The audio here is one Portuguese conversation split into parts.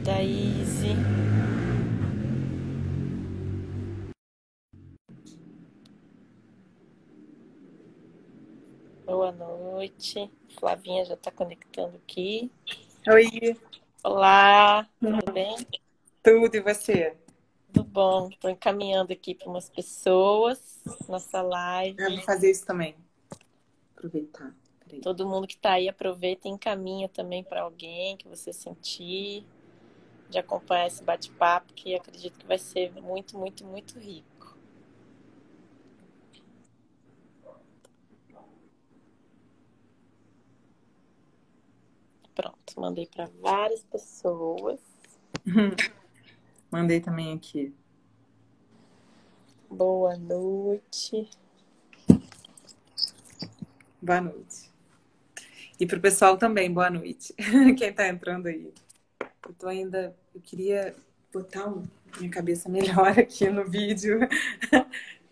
Daíse. Boa noite. Flavinha já está conectando aqui. Oi, Olá, tudo bem? tudo e você? Tudo bom. Estou encaminhando aqui para umas pessoas nossa Eu live. vou fazer isso também. Aproveitar. Peraí. Todo mundo que está aí, aproveita e encaminha também para alguém que você sentir de acompanhar esse bate-papo, que acredito que vai ser muito, muito, muito rico. Pronto, mandei para várias pessoas. Mandei também aqui. Boa noite. Boa noite. E pro pessoal também, boa noite. Quem tá entrando aí. Eu queria botar minha cabeça melhor aqui no vídeo.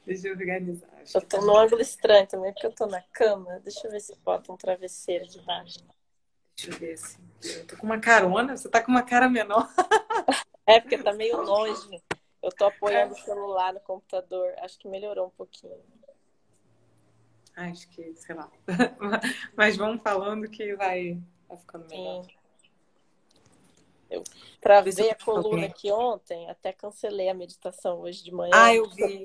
Deixa eu organizar. Acho Eu que tô tá. num ângulo estranho também, porque eu tô na cama. Deixa eu ver se bota um travesseiro debaixo. Deixa eu ver assim. Eu tô com uma carona, você tá com uma cara menor. É, porque tá meio longe. Eu tô apoiando É. o celular no computador. Acho que melhorou um pouquinho. Acho que, sei lá. Mas vamos falando que vai ficando melhor. Sim. Eu Ver se eu travei a tô coluna alguém. aqui ontem, até cancelei a meditação hoje de Ah, manhã, eu vi.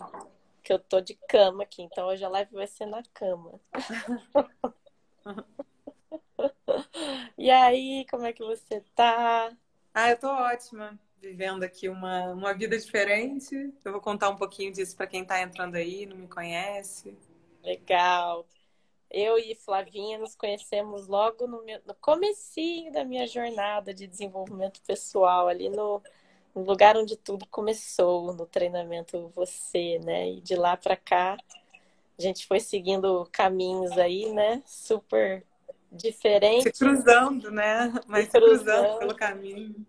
que eu tô de cama aqui. Então hoje a live vai ser na cama. E aí, como é que você tá? Ah, eu tô ótima, vivendo aqui uma vida diferente. Eu vou contar um pouquinho disso para quem tá entrando aí, não me conhece. Legal. Eu e Flavinha nos conhecemos logo no comecinho da minha jornada de desenvolvimento pessoal, ali no lugar onde tudo começou, no treinamento Você, né? E de lá para cá, a gente foi seguindo caminhos aí, né? Super Se diferentes cruzando, né? e Mas se cruzando pelo cruzando, caminho.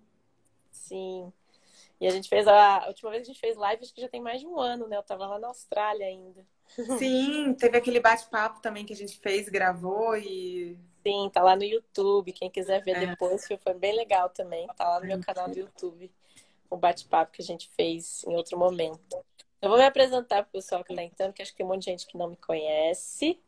sim. E a gente fez a última vez que a gente fez live, acho que já tem mais de um ano, né? Eu tava lá na Austrália ainda. Sim, teve aquele bate-papo também que a gente fez, gravou e. Sim, tá lá no YouTube. Quem quiser ver É, depois, foi bem legal também. Tá lá no meu canal do YouTube, o bate-papo que a gente fez em outro momento. Eu vou me apresentar para o pessoal que está entrando, que acho que tem um monte de gente que não me conhece.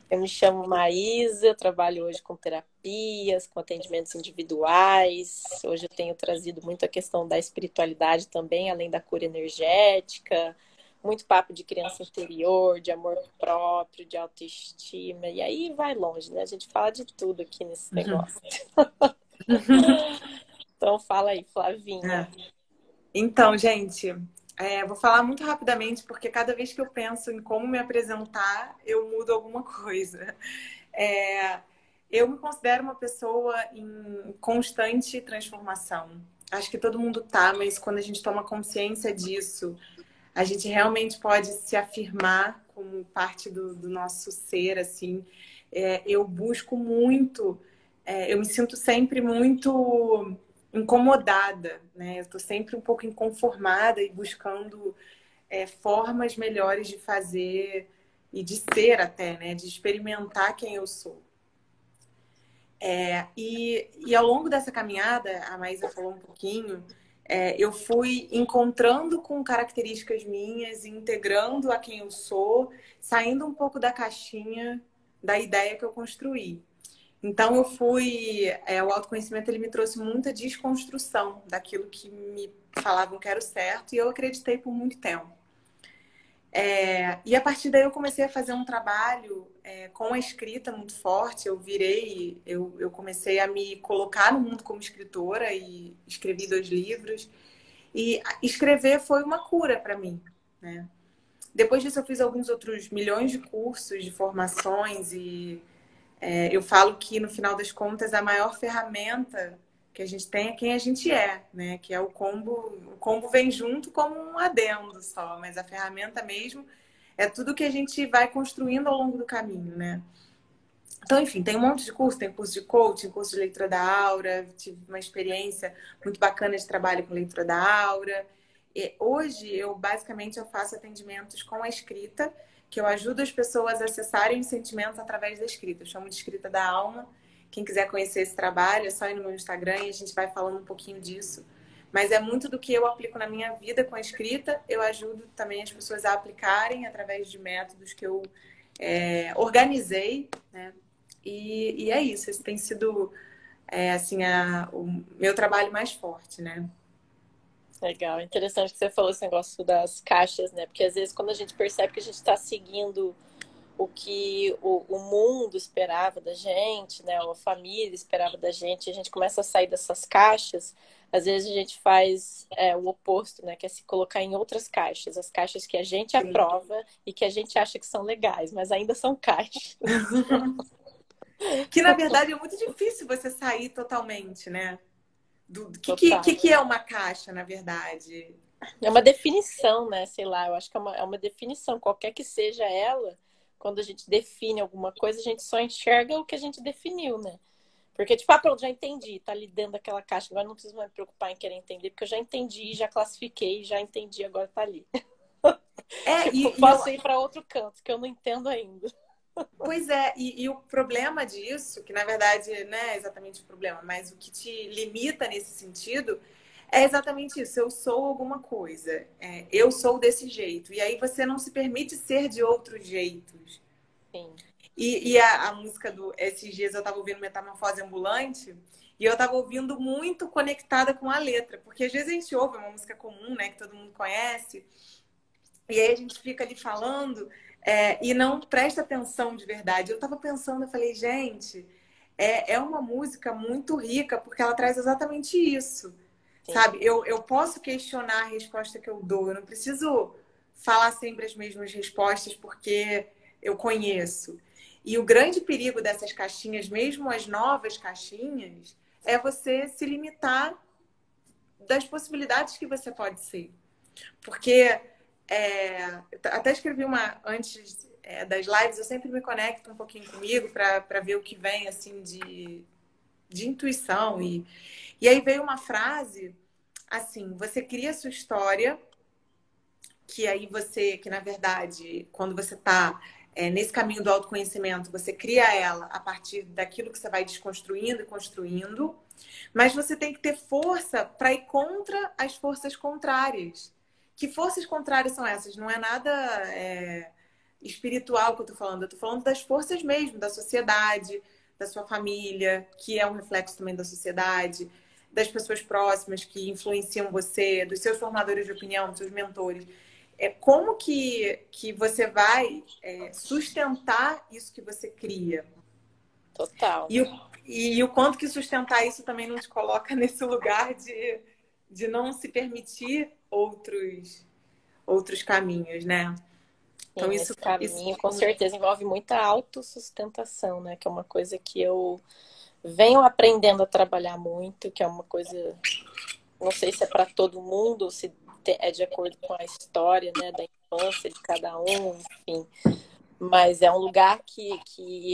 Eu me chamo Maísa, eu trabalho hoje com terapias, com atendimentos individuais. Hoje eu tenho trazido muito a questão da espiritualidade também, além da cura energética. Muito papo de criança interior, de amor próprio, de autoestima. E aí vai longe, né? A gente fala de tudo aqui nesse negócio. Então fala aí, Flavinha. é. Então, gente, vou falar muito rapidamente, porque cada vez que eu penso em como me apresentar, eu mudo alguma coisa. É, eu me considero uma pessoa em constante transformação. Acho que todo mundo tá, mas quando a gente toma consciência disso, a gente realmente pode se afirmar como parte do nosso ser, assim. Eu busco muito, eu me sinto sempre muito incomodada, né? Eu estou sempre um pouco inconformada e buscando formas melhores de fazer e de ser até, né? De experimentar quem eu sou. E ao longo dessa caminhada, a Maísa falou um pouquinho, eu fui encontrando com características minhas, integrando a quem eu sou, saindo um pouco da caixinha da ideia que eu construí. Então o autoconhecimento ele me trouxe muita desconstrução daquilo que me falavam que era o certo e eu acreditei por muito tempo. E a partir daí eu comecei a fazer um trabalho com a escrita muito forte. Eu comecei a me colocar no mundo como escritora e escrevi 2 livros. E escrever foi uma cura para mim, né? Depois disso eu fiz alguns outros milhões de cursos, de formações e eu falo que no final das contas a maior ferramenta que a gente tem é quem a gente é, né? Que é o combo. O combo vem junto como um adendo só, mas a ferramenta mesmo é tudo que a gente vai construindo ao longo do caminho, né? Então, enfim, tem um monte de curso, tem curso de coaching, curso de leitura da aura, tive uma experiência muito bacana de trabalho com leitura da aura. E hoje, eu faço atendimentos com a escrita, que eu ajudo as pessoas a acessarem os sentimentos através da escrita. Eu chamo de escrita da alma. Quem quiser conhecer esse trabalho, é só ir no meu Instagram e a gente vai falando um pouquinho disso. Mas é muito do que eu aplico na minha vida com a escrita. Eu ajudo também as pessoas a aplicarem através de métodos que eu organizei, né? E é isso. Esse tem sido, assim, o meu trabalho mais forte, né? Legal, interessante que você falou esse negócio das caixas, né? Porque às vezes quando a gente percebe que a gente está seguindo o que o mundo esperava da gente, né? Ou a família esperava da gente, a gente começa a sair dessas caixas, às vezes a gente faz o oposto, né? Que é se colocar em outras caixas, as caixas que a gente aprova e que a gente acha que são legais, mas ainda são caixas. Que, na verdade, é muito difícil você sair totalmente, né? Do Total. que é uma caixa, na verdade? É uma definição, né? Sei lá, eu acho que é uma definição, qualquer que seja ela, quando a gente define alguma coisa, a gente só enxerga o que a gente definiu, né? Porque, tipo, pronto, já entendi, tá ali dentro daquela caixa, agora não preciso mais me preocupar em querer entender, porque eu já entendi, já classifiquei, já entendi, agora tá ali. Tipo, posso ir para outro canto, que eu não entendo ainda. Pois é, e o problema disso, que na verdade não é exatamente o problema, mas o que te limita nesse sentido é exatamente isso. Eu sou alguma coisa, eu sou desse jeito. E aí você não se permite ser de outros jeitos. Sim. E a música esses dias eu estava ouvindo Metamorfose Ambulante e eu estava ouvindo muito conectada com a letra, porque às vezes a gente ouve uma música comum, né, que todo mundo conhece, e aí a gente fica ali falando e não presta atenção de verdade. Eu estava pensando, eu falei, gente, é uma música muito rica porque ela traz exatamente isso. Sim. Sabe? Eu posso questionar a resposta que eu dou. Eu não preciso falar sempre as mesmas respostas porque eu conheço. E o grande perigo dessas caixinhas, mesmo as novas caixinhas, é você se limitar das possibilidades que você pode ser. Porque até escrevi antes das lives, eu sempre me conecto um pouquinho comigo para ver o que vem assim de intuição. E aí veio uma frase assim: você cria a sua história, que na verdade, quando você está nesse caminho do autoconhecimento, você cria ela a partir daquilo que você vai desconstruindo e construindo, mas você tem que ter força para ir contra as forças contrárias. Que forças contrárias são essas? Não é nada espiritual que eu tô falando das forças mesmo, da sociedade, da sua família, que é um reflexo também da sociedade, das pessoas próximas que influenciam você, dos seus formadores de opinião, dos seus mentores. Como que você vai sustentar isso que você cria? Total. E o quanto que sustentar isso também não te coloca nesse lugar de não se permitir outros caminhos, né? Então, Sim, esse caminho com certeza envolve muita autossustentação, né? Que é uma coisa que eu venho aprendendo a trabalhar muito, que é uma coisa, não sei se é para todo mundo, ou se é de acordo com a história, né, da infância de cada um, enfim. Mas é um lugar que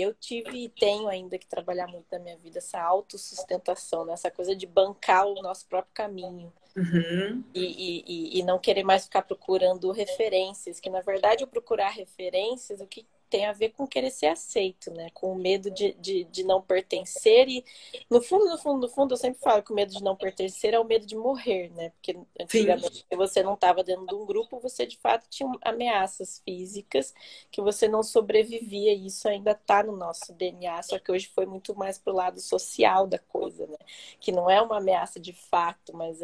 eu tive e tenho ainda que trabalhar muito na minha vida, essa autossustentação, né? Essa coisa de bancar o nosso próprio caminho. Uhum. E não querer mais ficar procurando referências, que na verdade o procurar referências, o que tem a ver com querer ser aceito, né? Com o medo de não pertencer e no fundo, eu sempre falo que o medo de não pertencer é o medo de morrer, né? Porque antigamente se você não estava dentro de um grupo, você de fato tinha ameaças físicas que você não sobrevivia e isso ainda está no nosso DNA, só que hoje foi muito mais pro lado social da coisa, né? Que não é uma ameaça de fato, mas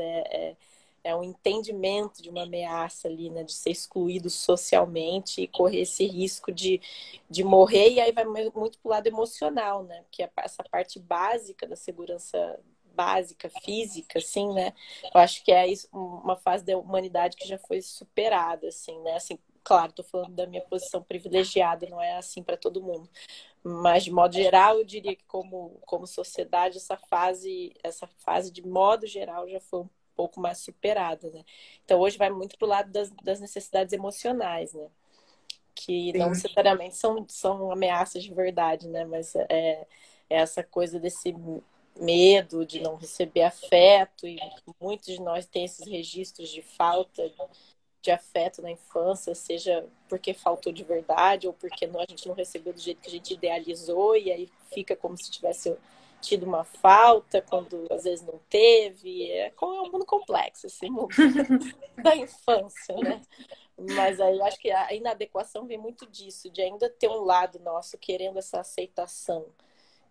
é um entendimento de uma ameaça ali, né? De ser excluído socialmente e correr esse risco de morrer. E aí vai muito pro lado emocional, né? Porque essa parte básica da segurança básica, física, assim, né? Eu acho que é isso, uma fase da humanidade que já foi superada, assim, né? Assim, claro, tô falando da minha posição privilegiada, não é assim para todo mundo. Mas, de modo geral, eu diria que como sociedade, essa fase, de modo geral, já foi um pouco mais superada, né? Então, hoje vai muito pro lado das necessidades emocionais, né? Que não necessariamente são ameaças de verdade, né? Mas é essa coisa desse medo de não receber afeto e muitos de nós têm esses registros de falta de afeto na infância, seja porque faltou de verdade ou porque a gente não recebeu do jeito que a gente idealizou e aí fica como se tivesse tido uma falta, quando às vezes não teve. É um mundo complexo, esse mundo da infância, né? Mas aí eu acho que a inadequação vem muito disso, de ainda ter um lado nosso querendo essa aceitação,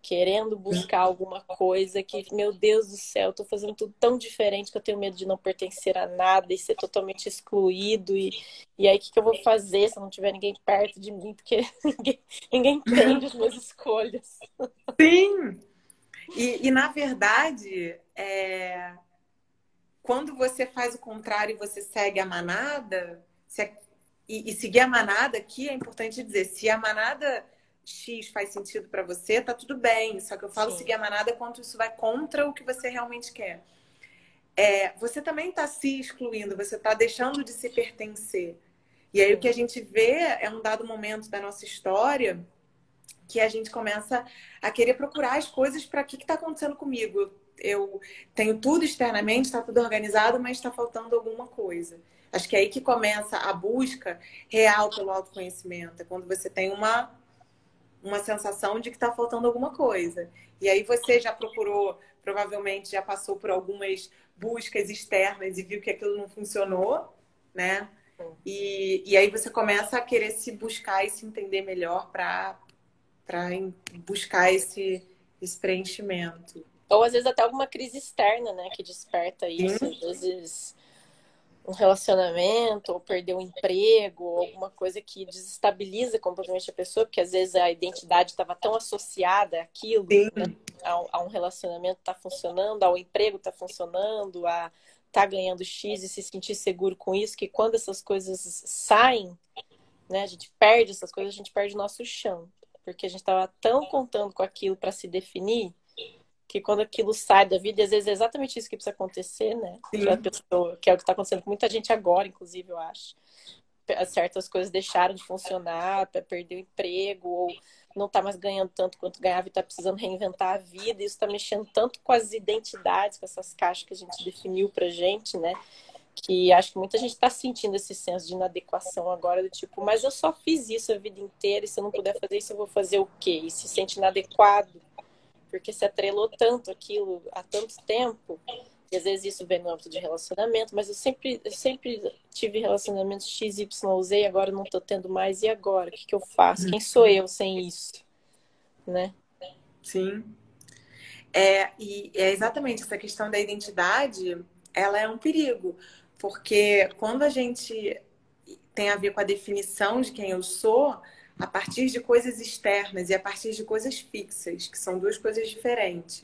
querendo buscar alguma coisa que, meu Deus do céu, eu tô fazendo tudo tão diferente que eu tenho medo de não pertencer a nada e ser totalmente excluído. E aí, o que eu vou fazer se não tiver ninguém perto de mim? Porque ninguém entende as minhas escolhas. Sim! Na verdade, quando você faz o contrário e você segue a manada, e seguir a manada aqui é importante dizer, se a manada X faz sentido para você, tá tudo bem. Só que eu falo Sim. seguir a manada quando isso vai contra o que você realmente quer. Você também está se excluindo, você está deixando de se pertencer. E aí o que a gente vê é um dado momento da nossa história que a gente começa a querer procurar as coisas para o que está acontecendo comigo. Eu tenho tudo externamente, está tudo organizado, mas está faltando alguma coisa. Acho que é aí que começa a busca real pelo autoconhecimento. É quando você tem uma sensação de que está faltando alguma coisa. E aí você já procurou, provavelmente já passou por algumas buscas externas e viu que aquilo não funcionou, né? E aí você começa a querer se buscar e se entender melhor para buscar esse preenchimento. Ou às vezes até alguma crise externa, né, que desperta isso. Sim. Às vezes um relacionamento, ou perder um emprego, ou alguma coisa que desestabiliza completamente a pessoa, porque às vezes a identidade estava tão associada àquilo, né? A um relacionamento tá funcionando, ao emprego tá funcionando, a tá ganhando X e se sentir seguro com isso, que quando essas coisas saem, né, a gente perde essas coisas, a gente perde o nosso chão, porque a gente estava tão contando com aquilo para se definir, que quando aquilo sai da vida, e às vezes é exatamente isso que precisa acontecer, né? Para a pessoa, que é o que está acontecendo com muita gente agora, inclusive, eu acho. Certas coisas deixaram de funcionar, perder o emprego, ou não está mais ganhando tanto quanto ganhava e está precisando reinventar a vida. E isso está mexendo tanto com as identidades, com essas caixas que a gente definiu pra gente, né? Que acho que muita gente está sentindo esse senso de inadequação agora, do tipo, mas eu só fiz isso a vida inteira, e se eu não puder fazer isso, eu vou fazer o quê? E se sente inadequado porque se atrelou tanto aquilo há tanto tempo, e às vezes isso vem no âmbito de relacionamento, mas eu sempre tive relacionamentos X, Y, Z, e agora não tô tendo mais, e agora? O que eu faço? Quem sou eu sem isso? Né? Sim. E é exatamente essa questão da identidade, ela é um perigo, porque quando a gente tem a ver com a definição de quem eu sou, a partir de coisas externas e a partir de coisas fixas, que são duas coisas diferentes.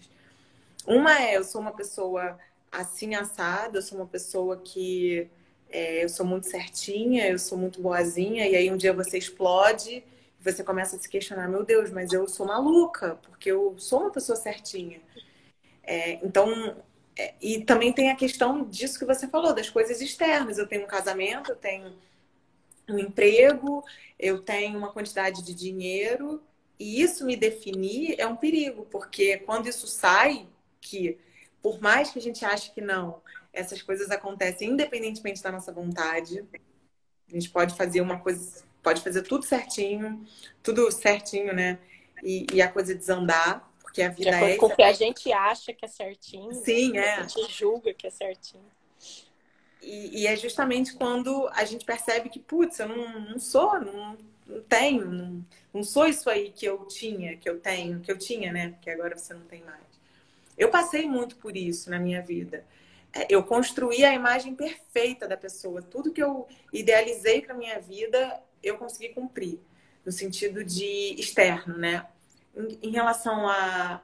Uma eu sou uma pessoa assim assada, eu sou uma pessoa que eu sou muito certinha, eu sou muito boazinha, e aí um dia você explode e você começa a se questionar, meu Deus, mas eu sou maluca, porque eu sou uma pessoa certinha. Então, e também tem a questão disso que você falou, das coisas externas. Eu tenho um casamento, eu tenho um emprego, eu tenho uma quantidade de dinheiro, e isso me definir é um perigo, porque quando isso sai, que por mais que a gente ache que não, essas coisas acontecem independentemente da nossa vontade. A gente pode fazer uma coisa, pode fazer tudo certinho, né? E a coisa desandar, porque a vida de acordo é com isso. o que a gente acha que é certinho, Sim, né? A gente julga que é certinho. E é justamente quando a gente percebe que, putz, eu não sou, não tenho, não sou isso aí que eu tinha, que eu tenho, que eu tinha, né? Porque agora você não tem mais. Eu passei muito por isso na minha vida. Eu construí a imagem perfeita da pessoa. Tudo que eu idealizei para minha vida, eu consegui cumprir. No sentido de externo, né? Em relação à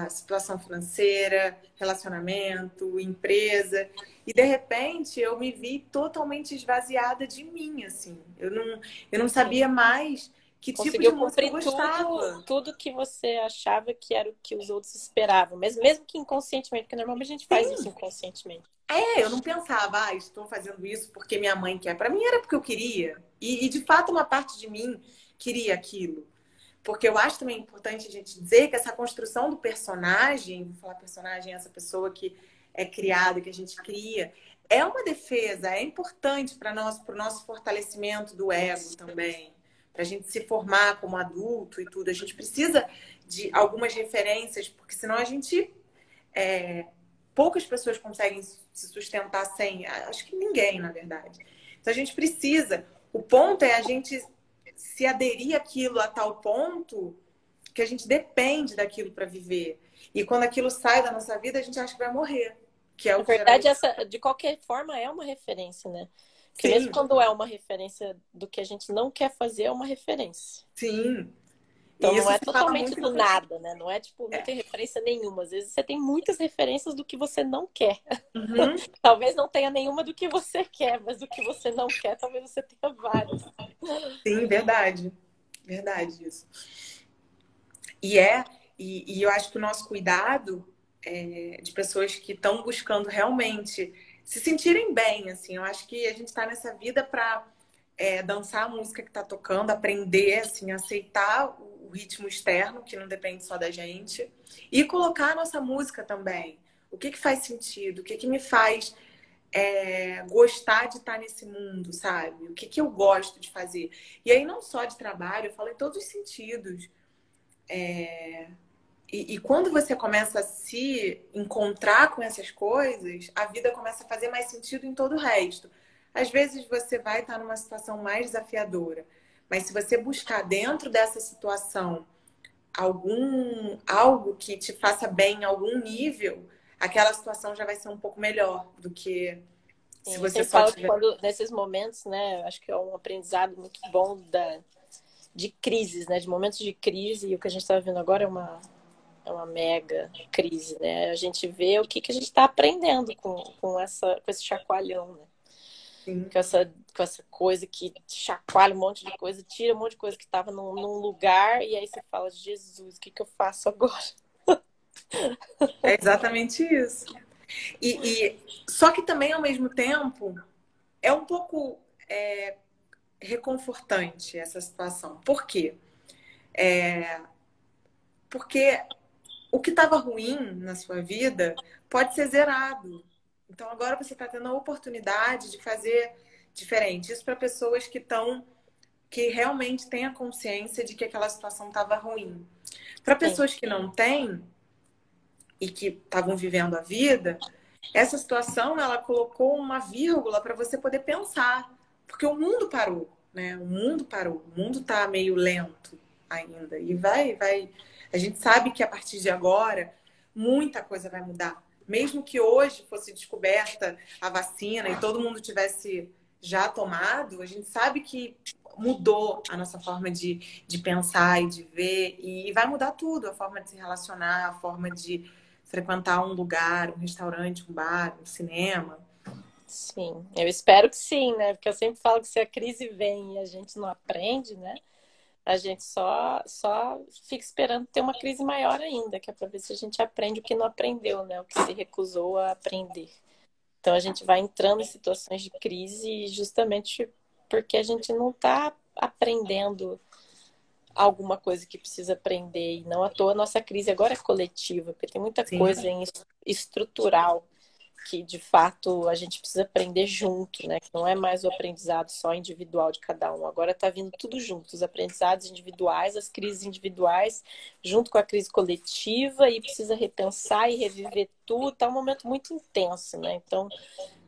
situação financeira, relacionamento, empresa. E, de repente, eu me vi totalmente esvaziada de mim, assim. Eu não sabia mais que tipo de Conseguiu música eu cumprir gostava. tudo que você achava que era o que os outros esperavam, mesmo que inconscientemente, porque normalmente a gente faz isso inconscientemente. Eu não pensava, estou fazendo isso porque minha mãe quer. Para mim era porque eu queria. E de fato, uma parte de mim queria aquilo. Porque eu acho também importante a gente dizer que essa construção do personagem, vou falar personagem, essa pessoa que é criada, que a gente cria, é uma defesa, é importante para nós, para o nosso fortalecimento do ego também. para a gente se formar como adulto e tudo. A gente precisa de algumas referências, porque senão a gente... poucas pessoas conseguem se sustentar sem... Acho que ninguém, na verdade. Então a gente precisa... O ponto é a gente se aderir àquilo a tal ponto que a gente depende daquilo para viver. E quando aquilo sai da nossa vida, a gente acha que vai morrer. Que é Na o que verdade, geralmente... essa, de qualquer forma, é uma referência, né? Porque mesmo Sim, quando é uma referência do que a gente não quer fazer, é uma referência. sim. Então E não isso é se fala totalmente muito do nada, né? Não é tipo, não tem referência nenhuma. Às vezes você tem muitas referências do que você não quer. Uhum. Talvez não tenha nenhuma do que você quer, mas do que você não quer, talvez você tenha várias. Sim, verdade. Verdade isso. E eu acho que o nosso cuidado de pessoas que estão buscando realmente se sentirem bem, assim, eu acho que a gente está nessa vida para dançar a música que está tocando, aprender, assim, aceitar o ritmo externo, que não depende só da gente, e colocar a nossa música também. O que faz sentido? O que me faz gostar de estar nesse mundo, sabe? O que eu gosto de fazer? E aí, não só de trabalho, eu falo em todos os sentidos. E quando você começa a se encontrar com essas coisas, a vida começa a fazer mais sentido em todo o resto. Às vezes você vai estar numa situação mais desafiadora, mas se você buscar dentro dessa situação algo que te faça bem em algum nível, aquela situação já vai ser um pouco melhor do que se Sim, eu você sempre só falo que tiver. quando, nesses momentos, né, acho que é um aprendizado muito bom de crises, né, de momentos de crise, e o que a gente está vivendo agora é uma mega crise, né? A gente vê o que a gente está aprendendo com esse chacoalhão, né? Sim. Com essa coisa que chacoalha um monte de coisa, tira um monte de coisa que estava num lugar, e aí você fala, Jesus, o que eu faço agora? É exatamente isso. Só que também, ao mesmo tempo, é um pouco reconfortante essa situação. Por quê? Porque o que estava ruim na sua vida pode ser zerado. Então agora você está tendo a oportunidade de fazer diferente. Isso para pessoas que realmente têm a consciência de que aquela situação estava ruim. Para Sim, pessoas que não têm e que estavam vivendo a vida, essa situação ela colocou uma vírgula para você poder pensar, porque o mundo parou, né? O mundo parou, o mundo está meio lento ainda e vai. A gente sabe que a partir de agora muita coisa vai mudar. Mesmo que hoje fosse descoberta a vacina e todo mundo tivesse já tomado, a gente sabe que mudou a nossa forma de pensar e de ver e vai mudar tudo, a forma de se relacionar, a forma de frequentar um lugar, um restaurante, um bar, um cinema. sim. Eu espero que sim, né? Porque eu sempre falo que se a crise vem e a gente não aprende, né? A gente só fica esperando ter uma crise maior ainda, que é para ver se a gente aprende o que não aprendeu, né? O que se recusou a aprender. Então a gente vai entrando em situações de crise justamente porque a gente não está aprendendo alguma coisa que precisa aprender. E não à toa a nossa crise agora é coletiva, porque tem muita Sim, coisa estrutural que de fato a gente precisa aprender junto, né? Que não é mais o aprendizado só individual de cada um. Agora está vindo tudo junto, os aprendizados individuais, as crises individuais, junto com a crise coletiva, e precisa repensar e reviver tudo. Está um momento muito intenso, né? Então,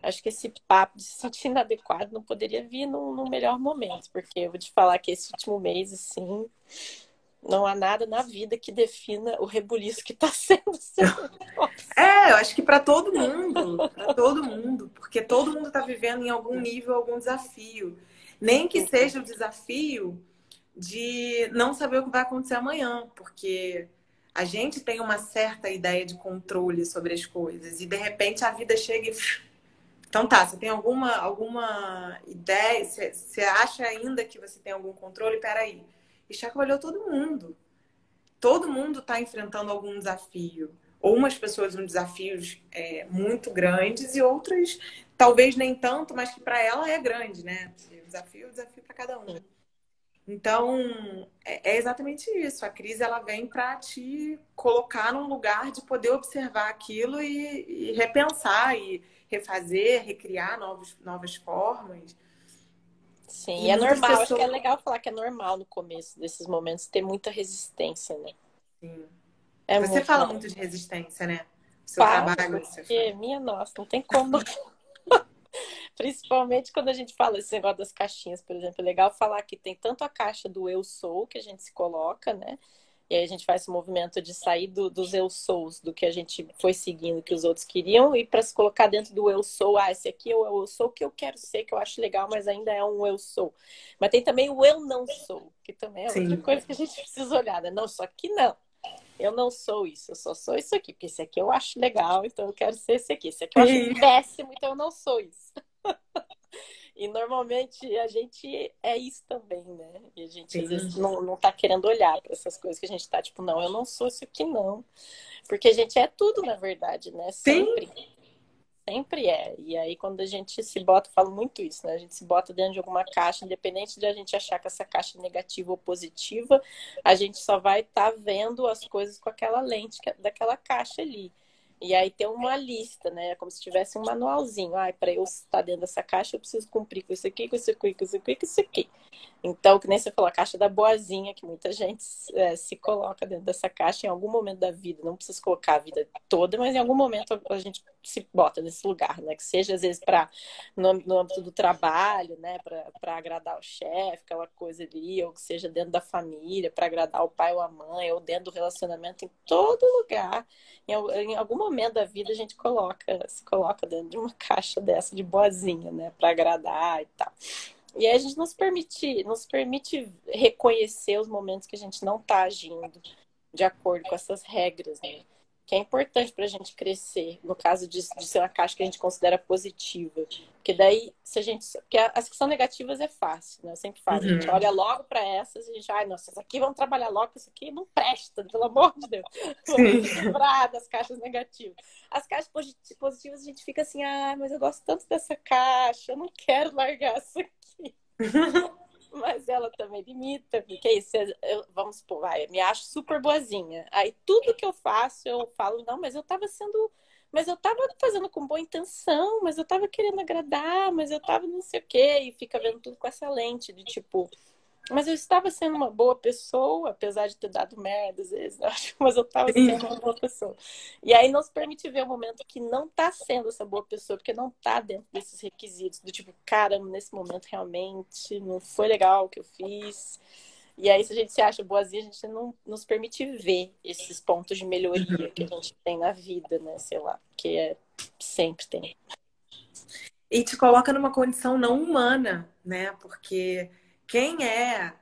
acho que esse papo de se sentir inadequado não poderia vir num melhor momento, porque eu vou te falar que esse último mês, assim, não há nada na vida que defina o rebuliço que está sendo esse negócio. eu acho que para todo mundo, porque todo mundo está vivendo em algum nível algum desafio. Nem que seja o desafio de não saber o que vai acontecer amanhã, porque a gente tem uma certa ideia de controle sobre as coisas e de repente a vida chega e então tá, você tem alguma ideia? Você acha ainda que você tem algum controle? Peraí. E chacoalhou todo mundo. Todo mundo está enfrentando algum desafio. Ou umas pessoas um desafios muito grandes e outras talvez nem tanto, mas que para ela é grande, né? O desafio é o desafio para cada um. Então, é exatamente isso. A crise ela vem para te colocar num lugar de poder observar aquilo e repensar e refazer, recriar novas formas. Sim, E e é muitas normal. Acho que é pessoas. legal falar que é normal no começo desses momentos ter muita resistência, né? Sim. É Você muito fala normal. muito de resistência, né? O seu Falo, trabalho, você fala. porque, minha nossa, não tem como não. Principalmente quando a gente fala esse negócio das caixinhas, por exemplo. É legal falar que tem tanto a caixa do eu sou, que a gente se coloca, né? E aí a gente faz esse movimento de sair dos eu sous, do que a gente foi seguindo, que os outros queriam, e para se colocar dentro do eu sou, esse aqui é o eu sou que eu quero ser, que eu acho legal, mas ainda é um eu sou. Mas tem também o eu não sou, que também é outra Sim. coisa que a gente precisa olhar, né? Não, só que não. Eu não sou isso, eu só sou isso aqui, porque esse aqui eu acho legal, então eu quero ser esse aqui. Esse aqui eu acho Sim. péssimo, então eu não sou isso. E normalmente a gente é isso também, né? E a gente às vezes Sim. não tá querendo olhar para essas coisas que a gente tá tipo, não, eu não sou isso aqui, não. Porque a gente é tudo, na verdade, né? Sim. Sempre. Sempre é. E aí, quando a gente se bota, eu falo muito isso, né? A gente se bota dentro de alguma caixa, independente de a gente achar que essa caixa é negativa ou positiva, a gente só vai estar vendo as coisas com aquela lente daquela caixa ali. E aí tem uma lista, né? É como se tivesse um manualzinho. Ah, para eu estar dentro dessa caixa, eu preciso cumprir com isso aqui, com isso aqui, com isso aqui, com isso aqui. Então, que nem você falou, a caixa da boazinha, que muita gente se coloca dentro dessa caixa em algum momento da vida. Não precisa colocar a vida toda, mas em algum momento a gente se bota nesse lugar, né? Que seja, às vezes, no âmbito do trabalho, né? Para agradar o chefe, aquela coisa ali, ou que seja dentro da família, para agradar o pai ou a mãe, ou dentro do relacionamento, em todo lugar. Em algum momento da vida a gente se coloca dentro de uma caixa dessa de boazinha, né? Para agradar e tal. E aí a gente nos permite reconhecer os momentos que a gente não está agindo de acordo com essas regras, né? Que é importante para a gente crescer, no caso de ser uma caixa que a gente considera positiva. Porque daí, se a gente. Porque as que são negativas é fácil, né? Eu sempre falo, a gente Uhum. olha logo para essas e a gente, ai, nossa, essas aqui vamos trabalhar logo, isso aqui não presta, pelo amor de Deus. Vamos se Sim. livrar das caixas negativas. As caixas positivas a gente fica assim, ah, mas eu gosto tanto dessa caixa, eu não quero largar isso aqui. Mas ela também limita, porque isso, vamos supor, vai, eu me acho super boazinha. Aí tudo que eu faço, eu falo, não, mas eu tava fazendo com boa intenção, mas eu tava querendo agradar, mas eu tava não sei o quê, e fica vendo tudo com essa lente de tipo, mas eu estava sendo uma boa pessoa, apesar de ter dado merda às vezes, eu acho, mas eu estava Sim. sendo uma boa pessoa. E aí não se permite ver o momento que não está sendo essa boa pessoa, porque não está dentro desses requisitos, do tipo, cara, nesse momento realmente não foi legal o que eu fiz. E aí, se a gente se acha boazinha, a gente não nos permite ver esses pontos de melhoria que a gente tem na vida, né? Sei lá, que sempre tem. E te coloca numa condição não humana, né? Porque quem é,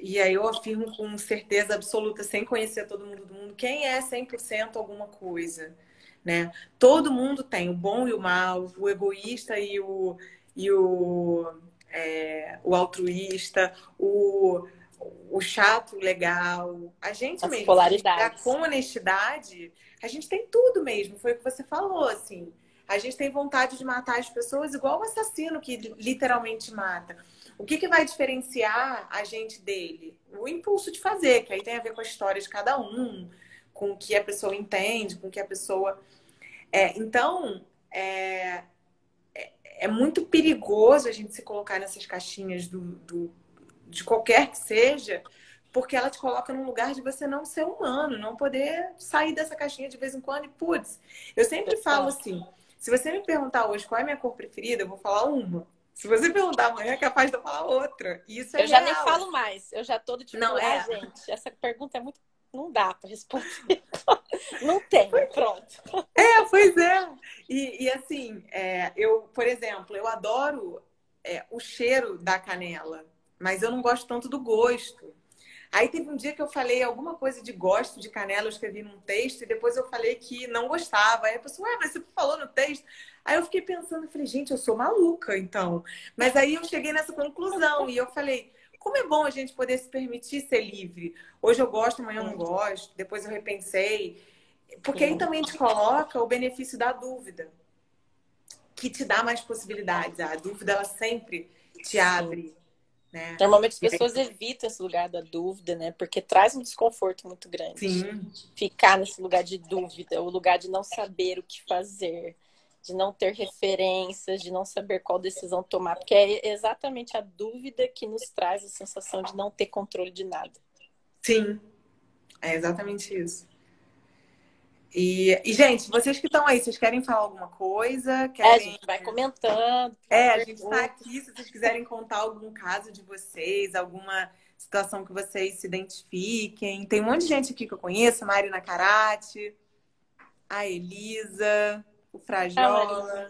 e aí eu afirmo com certeza absoluta, sem conhecer todo mundo do mundo, quem é 100% alguma coisa, né? Todo mundo tem o bom e o mal, o egoísta o altruísta, o chato, o legal. A gente As mesmo, se a gente olhar polaridades. com honestidade, a gente tem tudo mesmo. Foi o que você falou, assim. A gente tem vontade de matar as pessoas igual o assassino que literalmente mata. O que, que vai diferenciar a gente dele? O impulso de fazer, que aí tem a ver com a história de cada um, com o que a pessoa entende, com o que a pessoa. Então, é muito perigoso a gente se colocar nessas caixinhas de qualquer que seja, porque ela te coloca num lugar de você não ser humano, não poder sair dessa caixinha de vez em quando e, putz, eu sempre falo assim, se você me perguntar hoje qual é a minha cor preferida, eu vou falar uma. Se você perguntar amanhã, é capaz de eu falar outra. E isso é Eu já nem real. falo mais. Eu já tô do tipo, Não ah, é? gente, essa pergunta é muito. Não dá pra responder. Não tem, pronto. Pois é. E assim, eu, por exemplo, eu adoro o cheiro da canela, mas eu não gosto tanto do gosto. Aí teve um dia que eu falei alguma coisa de gosto de canela, eu escrevi num texto, e depois eu falei que não gostava. Aí a pessoa, mas você falou no texto? Aí eu fiquei pensando, eu falei, gente, eu sou maluca, então. Mas aí eu cheguei nessa conclusão, e eu falei, como é bom a gente poder se permitir ser livre. Hoje eu gosto, amanhã eu não gosto, depois eu repensei. Porque aí Sim, também te coloca o benefício da dúvida, que te dá mais possibilidades. A dúvida, ela sempre te sim. abre, né? Normalmente as E aí, pessoas evitam esse lugar da dúvida, né? Porque traz um desconforto muito grande. sim, Ficar nesse lugar de dúvida, o lugar de não saber o que fazer. de não ter referências, de não saber qual decisão tomar, porque é exatamente a dúvida que nos traz a sensação de não ter controle de nada. Sim, é exatamente isso. Gente, vocês que estão aí, vocês querem falar alguma coisa? A Querem... gente vai comentando. A gente está aqui, se vocês quiserem contar algum caso de vocês, alguma situação que vocês se identifiquem. Tem um monte de gente aqui que eu conheço, a Marina Karate, a Elisa, o Frajola.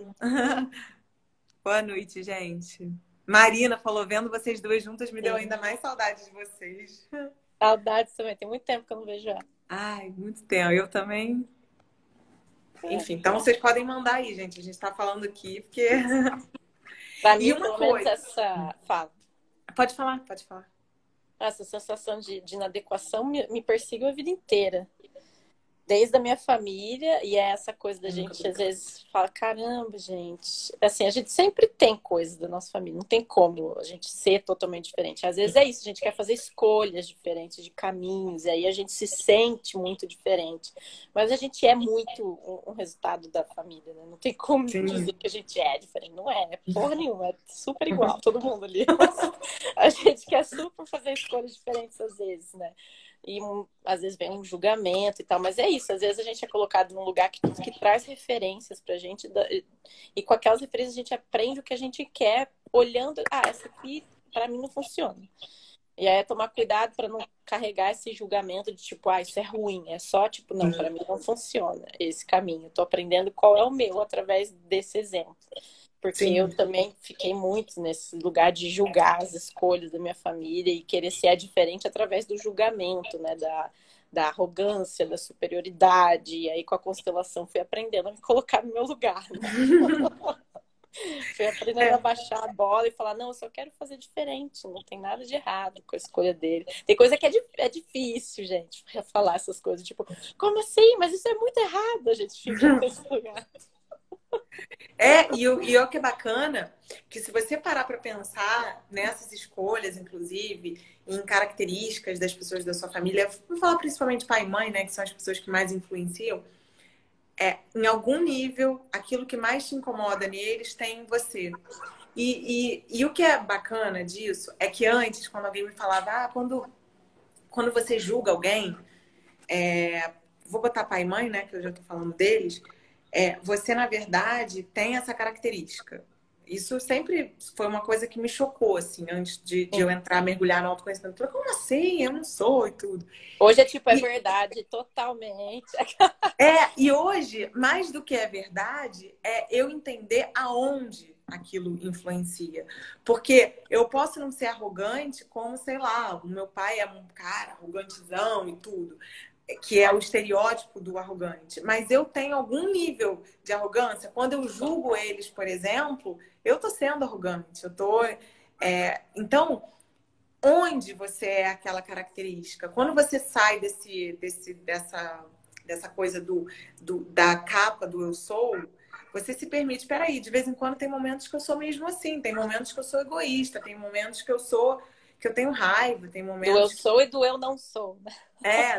Boa noite, gente. Marina falou, vendo vocês duas juntas, me deu ainda mais saudade de vocês. Saudades também, tem muito tempo que eu não vejo ela. Ai, muito tempo. Eu também. Enfim, então vocês podem mandar aí, gente. A gente tá falando aqui porque. Pra mim, pelo menos essa. Fala. Pode falar, pode falar. Essa sensação de inadequação me persegue a vida inteira. Desde a minha família, e é essa coisa da gente, às vezes, fala, caramba, gente. Assim, a gente sempre tem coisas da nossa família, não tem como a gente ser totalmente diferente. Às vezes é isso, a gente quer fazer escolhas diferentes de caminhos, e aí a gente se sente muito diferente. Mas a gente é muito um resultado da família, né? Não tem como dizer que a gente é diferente. Não é porra nenhuma, é super igual, todo mundo ali. A gente quer super fazer escolhas diferentes às vezes, né? E às vezes vem um julgamento e tal, mas é isso, às vezes a gente é colocado num lugar que traz referências pra gente, e com aquelas referências a gente aprende o que a gente quer, olhando, essa aqui pra mim não funciona. E aí é tomar cuidado pra não carregar esse julgamento de tipo, isso é ruim, é só tipo, não, pra mim não funciona esse caminho, eu tô aprendendo qual é o meu através desse exemplo. Porque eu também fiquei muito nesse lugar de julgar as escolhas da minha família e querer ser diferente através do julgamento, né? Da arrogância, da superioridade. E aí, com a constelação, fui aprendendo a me colocar no meu lugar. Né? Fui aprendendo a baixar a bola e falar, não, eu só quero fazer diferente. Não tem nada de errado com a escolha dele. Tem coisa que é difícil, gente, falar essas coisas. Tipo, como assim? Mas isso é muito errado. A gente fica nesse lugar. E o que é bacana, que se você parar para pensar nessas escolhas, inclusive, em características das pessoas da sua família, vou falar principalmente pai e mãe, né, que são as pessoas que mais influenciam, em algum nível, aquilo que mais te incomoda neles tem em você. E o que é bacana disso é que antes, quando alguém me falava, quando você julga alguém, vou botar pai e mãe, né, que eu já tô falando deles, você, na verdade, tem essa característica. Isso sempre foi uma coisa que me chocou, assim, antes de eu entrar, mergulhar no autoconhecimento. Eu falei, como assim? Eu não sou e tudo. Hoje é verdade, totalmente. E hoje, mais do que é verdade, é eu entender aonde aquilo influencia. Porque eu posso não ser arrogante como, sei lá, o meu pai é um cara arrogantezão e tudo, que é o estereótipo do arrogante. Mas eu tenho algum nível de arrogância. Quando eu julgo eles, por exemplo, eu tô sendo arrogante. Então, onde você é aquela característica? Quando você sai dessa coisa da capa do eu sou, você se permite, peraí, de vez em quando tem momentos que eu sou mesmo assim, tem momentos que eu sou egoísta, tem momentos que eu tenho raiva, tem momentos... Do eu sou e do eu não sou.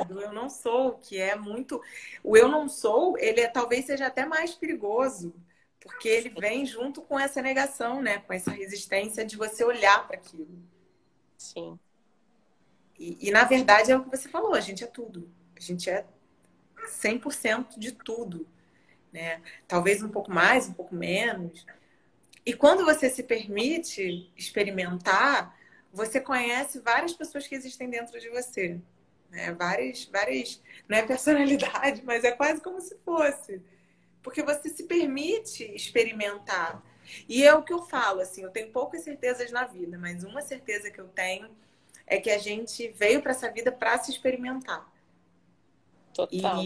Do eu não sou, que é muito... O eu não sou, ele talvez seja até mais perigoso, porque ele vem junto com essa negação, né? Com essa resistência de você olhar para aquilo. Sim. E, na verdade, é o que você falou, a gente é tudo. A gente é 100% de tudo, né? Talvez um pouco mais, um pouco menos. E quando você se permite experimentar, você conhece várias pessoas que existem dentro de você. Né? Várias, não é personalidade, mas é quase como se fosse. Porque você se permite experimentar. E é o que eu falo, assim, eu tenho poucas certezas na vida, mas uma certeza que eu tenho é que a gente veio para essa vida para se experimentar. Total.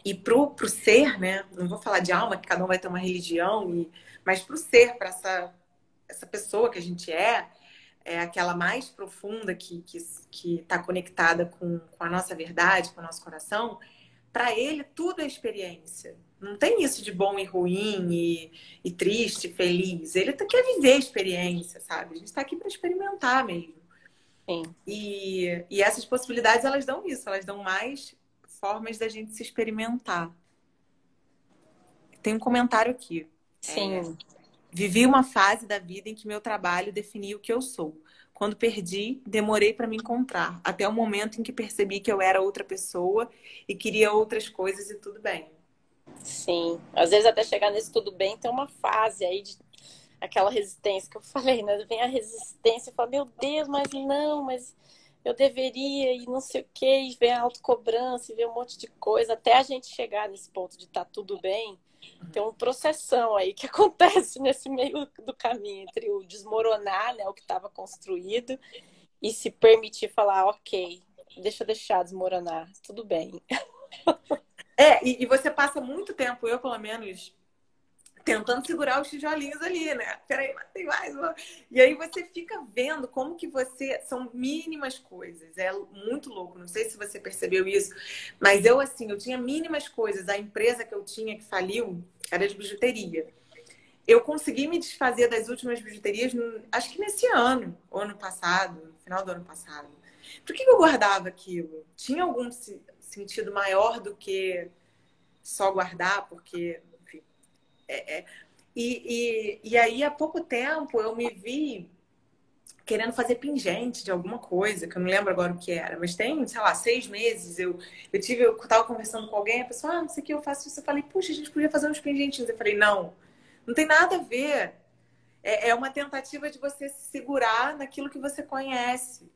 E pro ser, né? Não vou falar de alma, que cada um vai ter uma religião, mas pro ser, para essa pessoa que a gente é aquela mais profunda que está conectada com a nossa verdade, com o nosso coração, para ele tudo é experiência. Não tem isso de bom e ruim, e triste, feliz. Ele quer viver a experiência, sabe? A gente está aqui para experimentar mesmo. Sim. E essas possibilidades, elas dão isso. Elas dão mais formas da gente se experimentar. Tem um comentário aqui. Sim. Vivi uma fase da vida em que meu trabalho definia o que eu sou. Quando perdi, demorei para me encontrar, até o momento em que percebi que eu era outra pessoa e queria outras coisas e tudo bem. Sim. Às vezes até chegar nesse tudo bem, tem uma fase aí de aquela resistência que eu falei, né? Vem a resistência e fala, meu Deus, mas não, mas eu deveria e não sei o quê, e vem a autocobrança, e vem um monte de coisa, até a gente chegar nesse ponto de tá tudo bem, tem um processão aí que acontece nesse meio do caminho entre o desmoronar, né, o que estava construído, e se permitir falar, ok, deixa eu deixar desmoronar, tudo bem. E você passa muito tempo, eu pelo menos, tentando segurar os tijolinhos ali, né? Peraí, mas tem mais uma. E aí você fica vendo como que você... São mínimas coisas. É muito louco. Não sei se você percebeu isso. Mas eu, assim, eu tinha mínimas coisas. A empresa que eu tinha que faliu era de bijuteria. Eu consegui me desfazer das últimas bijuterias, acho que nesse ano, ou ano passado, no final do ano passado. Por que eu guardava aquilo? Tinha algum sentido maior do que só guardar? Porque, enfim, e aí, há pouco tempo, eu me vi querendo fazer pingente de alguma coisa, que eu não lembro agora o que era, mas tem, sei lá, 6 meses, eu tava conversando com alguém, a pessoa, não sei o que, eu faço isso. Eu falei, puxa, a gente podia fazer uns pingentinhos. Eu falei, não tem nada a ver. É uma tentativa de você se segurar naquilo que você conhece.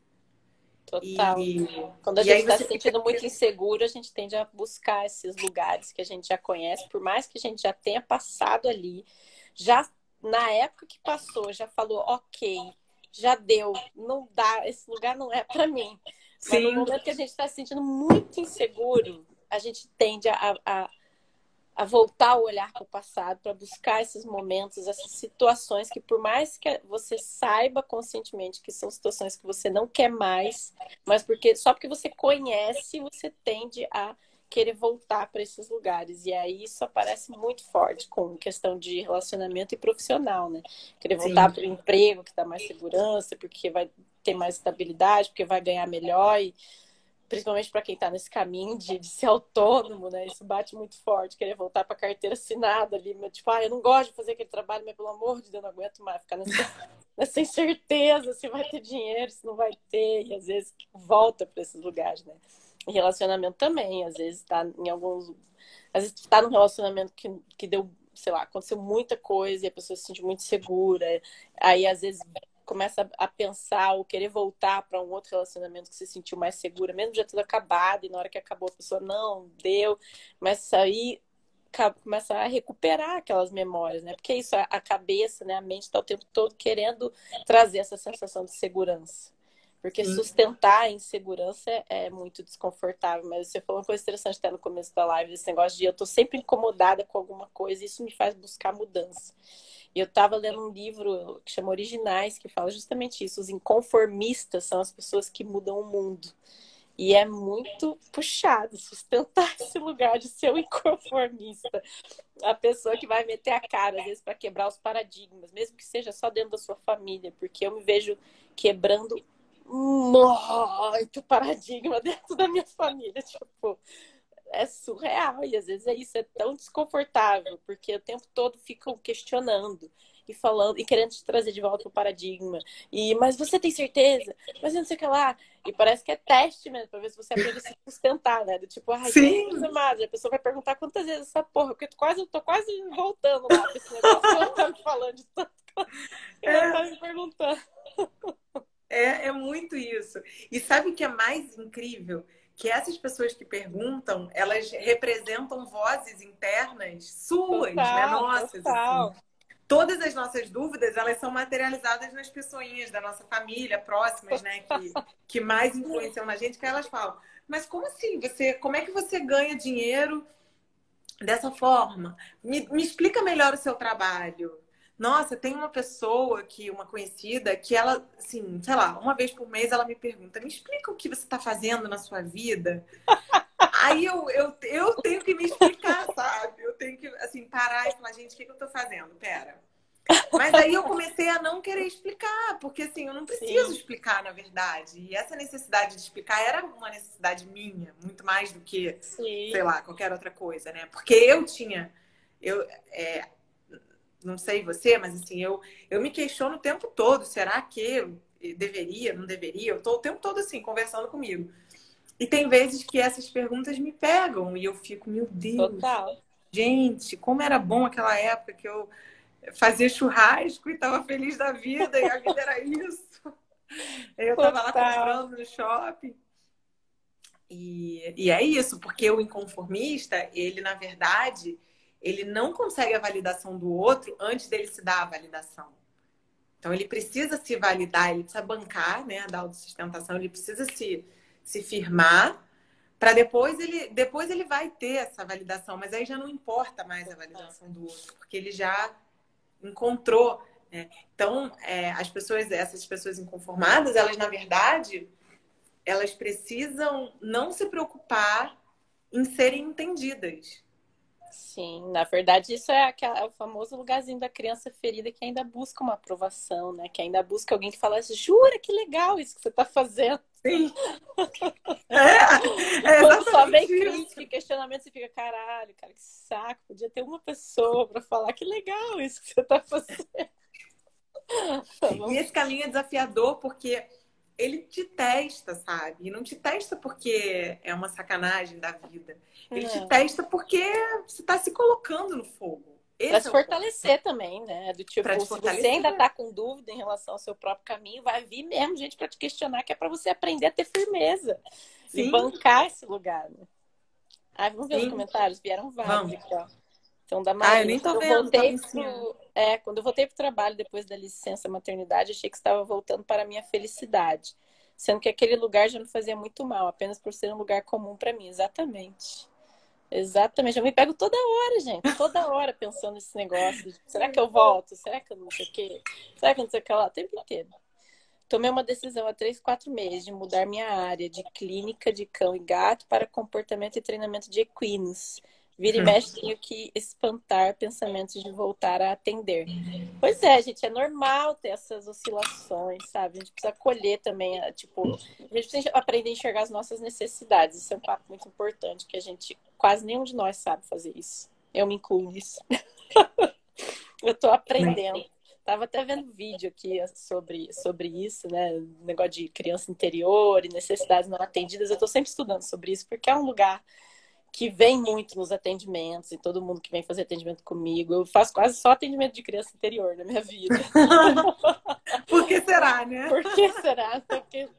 Total. E, Quando a e gente aí está você se fica... sentindo muito inseguro, a gente tende a buscar esses lugares que a gente já conhece, por mais que a gente já tenha passado ali, já na época que passou, já falou, ok, já deu, não dá, esse lugar não é para mim. Mas no Sim, momento que a gente está se sentindo muito inseguro, a gente tende a voltar o olhar para o passado, para buscar esses momentos, essas situações que, por mais que você saiba conscientemente que são situações que você não quer mais, mas só porque você conhece, você tende a querer voltar para esses lugares. E aí isso aparece muito forte com questão de relacionamento e profissional, né? Querer voltar sim. para o emprego que dá mais segurança, porque vai ter mais estabilidade, porque vai ganhar melhor e principalmente para quem está nesse caminho de ser autônomo, né? Isso bate muito forte, querer voltar para a carteira assinada ali, mas, tipo, eu não gosto de fazer aquele trabalho, mas pelo amor de Deus, não aguento mais ficar nessa incerteza se vai ter dinheiro, se não vai ter, e às vezes volta para esses lugares, né? E relacionamento também, às vezes está em alguns. Às vezes está num relacionamento que deu, sei lá, aconteceu muita coisa e a pessoa se sente muito segura, aí às vezes começa a pensar ou querer voltar para um outro relacionamento que se sentiu mais segura, mesmo já tudo acabado, e na hora que acabou a pessoa, não, deu, mas aí começa a recuperar aquelas memórias, né? Porque é isso, a cabeça, né, a mente está o tempo todo querendo trazer essa sensação de segurança. Porque Sim. sustentar a insegurança é muito desconfortável. Mas você falou uma coisa interessante até no começo da live, esse negócio de eu tô sempre incomodada com alguma coisa, e isso me faz buscar mudança. E eu estava lendo um livro que chama Originais, que fala justamente isso. Os inconformistas são as pessoas que mudam o mundo. E é muito puxado sustentar esse lugar de ser um inconformista. A pessoa que vai meter a cara, às vezes, para quebrar os paradigmas, mesmo que seja só dentro da sua família, porque eu me vejo quebrando muito paradigma dentro da minha família. Tipo, é surreal. E às vezes é isso, é tão desconfortável, porque o tempo todo ficam questionando e falando e querendo te trazer de volta o paradigma. Mas você tem certeza? Mas não sei o que lá. E parece que é teste mesmo, pra ver se você aprende a se sustentar, né? Do tipo, ai, Jesus Sim. amado. A pessoa vai perguntar quantas vezes essa porra, porque eu tô quase voltando lá pra esse negócio que ela tá me falando de tanto que ela tá me perguntando. É muito isso. E sabe o que é mais incrível? Que essas pessoas que perguntam, elas representam vozes internas suas, né? Total, Nossas, assim. total. Todas as nossas dúvidas, elas são materializadas nas pessoinhas da nossa família, próximas, né? Que mais influenciam na gente, que elas falam, mas como assim? Como é que você ganha dinheiro dessa forma? Me explica melhor o seu trabalho. Nossa, tem uma pessoa uma conhecida, que ela, assim, sei lá, uma vez por mês ela me pergunta, me explica o que você está fazendo na sua vida. Aí eu tenho que me explicar, sabe? Eu tenho que, assim, parar e falar, gente, o que eu estou fazendo? Pera. Mas aí eu comecei a não querer explicar, porque assim, eu não preciso Sim, explicar, na verdade. E essa necessidade de explicar era uma necessidade minha, muito mais do que, sei sim. lá, qualquer outra coisa, né? Porque não sei você, mas assim, eu me questiono o tempo todo. Será que eu deveria, não deveria? Eu tô o tempo todo assim, conversando comigo. E tem vezes que essas perguntas me pegam e eu fico, meu Deus, Total. gente, como era bom aquela época que eu fazia churrasco e tava feliz da vida e a vida era isso. Eu tava lá Total. comprando no shopping. E é isso, porque o inconformista, ele, na verdade, ele não consegue a validação do outro antes dele se dar a validação. Então, ele precisa se validar, ele precisa bancar, né, da autossustentação, ele precisa se firmar, para depois ele vai ter essa validação, mas aí já não importa mais a validação do outro, porque ele já encontrou, né? Então, essas pessoas inconformadas, elas, na verdade, elas precisam não se preocupar em serem entendidas. Sim, na verdade, isso é o famoso lugarzinho da criança ferida que ainda busca uma aprovação, né? Que ainda busca alguém que fala, jura que legal isso que você está fazendo. Sim. É Quando só vem exatamente crítica isso. e questionamento, você fica, caralho, cara, que saco. Podia ter uma pessoa para falar que legal isso que você está fazendo. E esse caminho é desafiador porque ele te testa, sabe? E não te testa porque é uma sacanagem da vida. Ele te Não. testa porque você está se colocando no fogo. Para Esse se é o ponto. fortalecer também, né? Do Para tipo, te se você ainda fortalecer. tá com dúvida em relação ao seu próprio caminho, vai vir mesmo gente para te questionar, que é para você aprender a ter firmeza e Sim, bancar esse lugar, né? Ah, vamos ver os sim. comentários? Vieram vários Vamos. aqui, ó. Então, da Ah, eu Marina, nem tô vendo, tava em cima. quando eu voltei pro trabalho depois da licença maternidade, achei que estava voltando para a minha felicidade, sendo que aquele lugar já me fazia muito mal, apenas por ser um lugar comum para mim. Exatamente. Exatamente. Eu me pego toda hora, gente, toda hora pensando nesse negócio. Tipo, será que eu volto? Será que eu não sei o quê? Será que eu não sei o que lá? O tempo inteiro. Tomei uma decisão há 3, 4 meses de mudar minha área de clínica de cão e gato para comportamento e treinamento de equinos. Vira e mexe, tenho que espantar pensamentos de voltar a atender. Pois é, gente, é normal ter essas oscilações, sabe? A gente precisa acolher também, tipo, a gente precisa aprender a enxergar as nossas necessidades. Isso é um papo muito importante, que a gente, quase nenhum de nós sabe fazer isso. Eu me incluo nisso. Eu tô aprendendo. Tava até vendo vídeo aqui sobre isso, né? Negócio de criança interior e necessidades não atendidas. Eu tô sempre estudando sobre isso, porque é um lugar que vem muito nos atendimentos, e todo mundo que vem fazer atendimento comigo. Eu faço quase só atendimento de criança interior na minha vida. Por que será, né? Por que será? Porque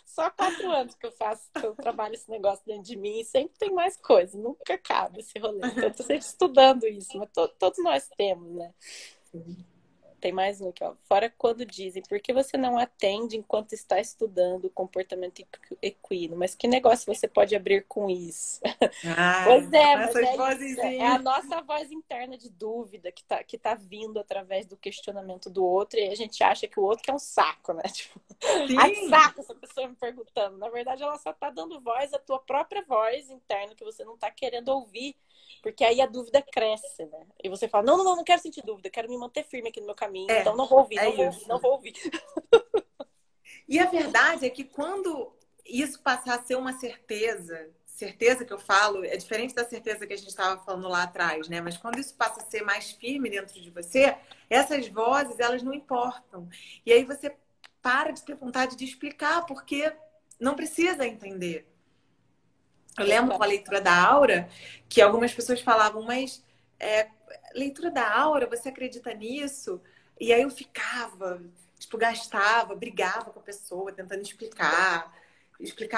só 4 anos que eu trabalho esse negócio dentro de mim e sempre tem mais coisa, nunca acaba esse rolê. Então, eu tô sempre estudando isso, mas todos nós temos, né? Tem mais um aqui, ó. Fora quando dizem, por que você não atende enquanto está estudando o comportamento equino? Mas que negócio você pode abrir com isso? Pois Ai, é, são mas essas é isso. É a vozinhas. nossa voz interna de dúvida que tá vindo através do questionamento do outro e a gente acha que o outro é um saco, né? Tipo, ai, que Sim, saco essa pessoa me perguntando. Na verdade, ela só tá dando voz à tua própria voz interna que você não tá querendo ouvir. Porque aí a dúvida cresce, né? E você fala, não quero sentir dúvida, quero me manter firme aqui no meu caminho, então não vou ouvir, é não vou ouvir, isso. não vou ouvir. E a verdade é que quando isso passar a ser uma certeza, certeza que eu falo, é diferente da certeza que a gente estava falando lá atrás, né? Mas quando isso passa a ser mais firme dentro de você, essas vozes, elas não importam. E aí você para de ter vontade de explicar, porque não precisa entender. Eu lembro com a leitura da aura que algumas pessoas falavam, mas leitura da aura, você acredita nisso? E aí eu ficava, tipo, gastava, brigava com a pessoa, tentando explicar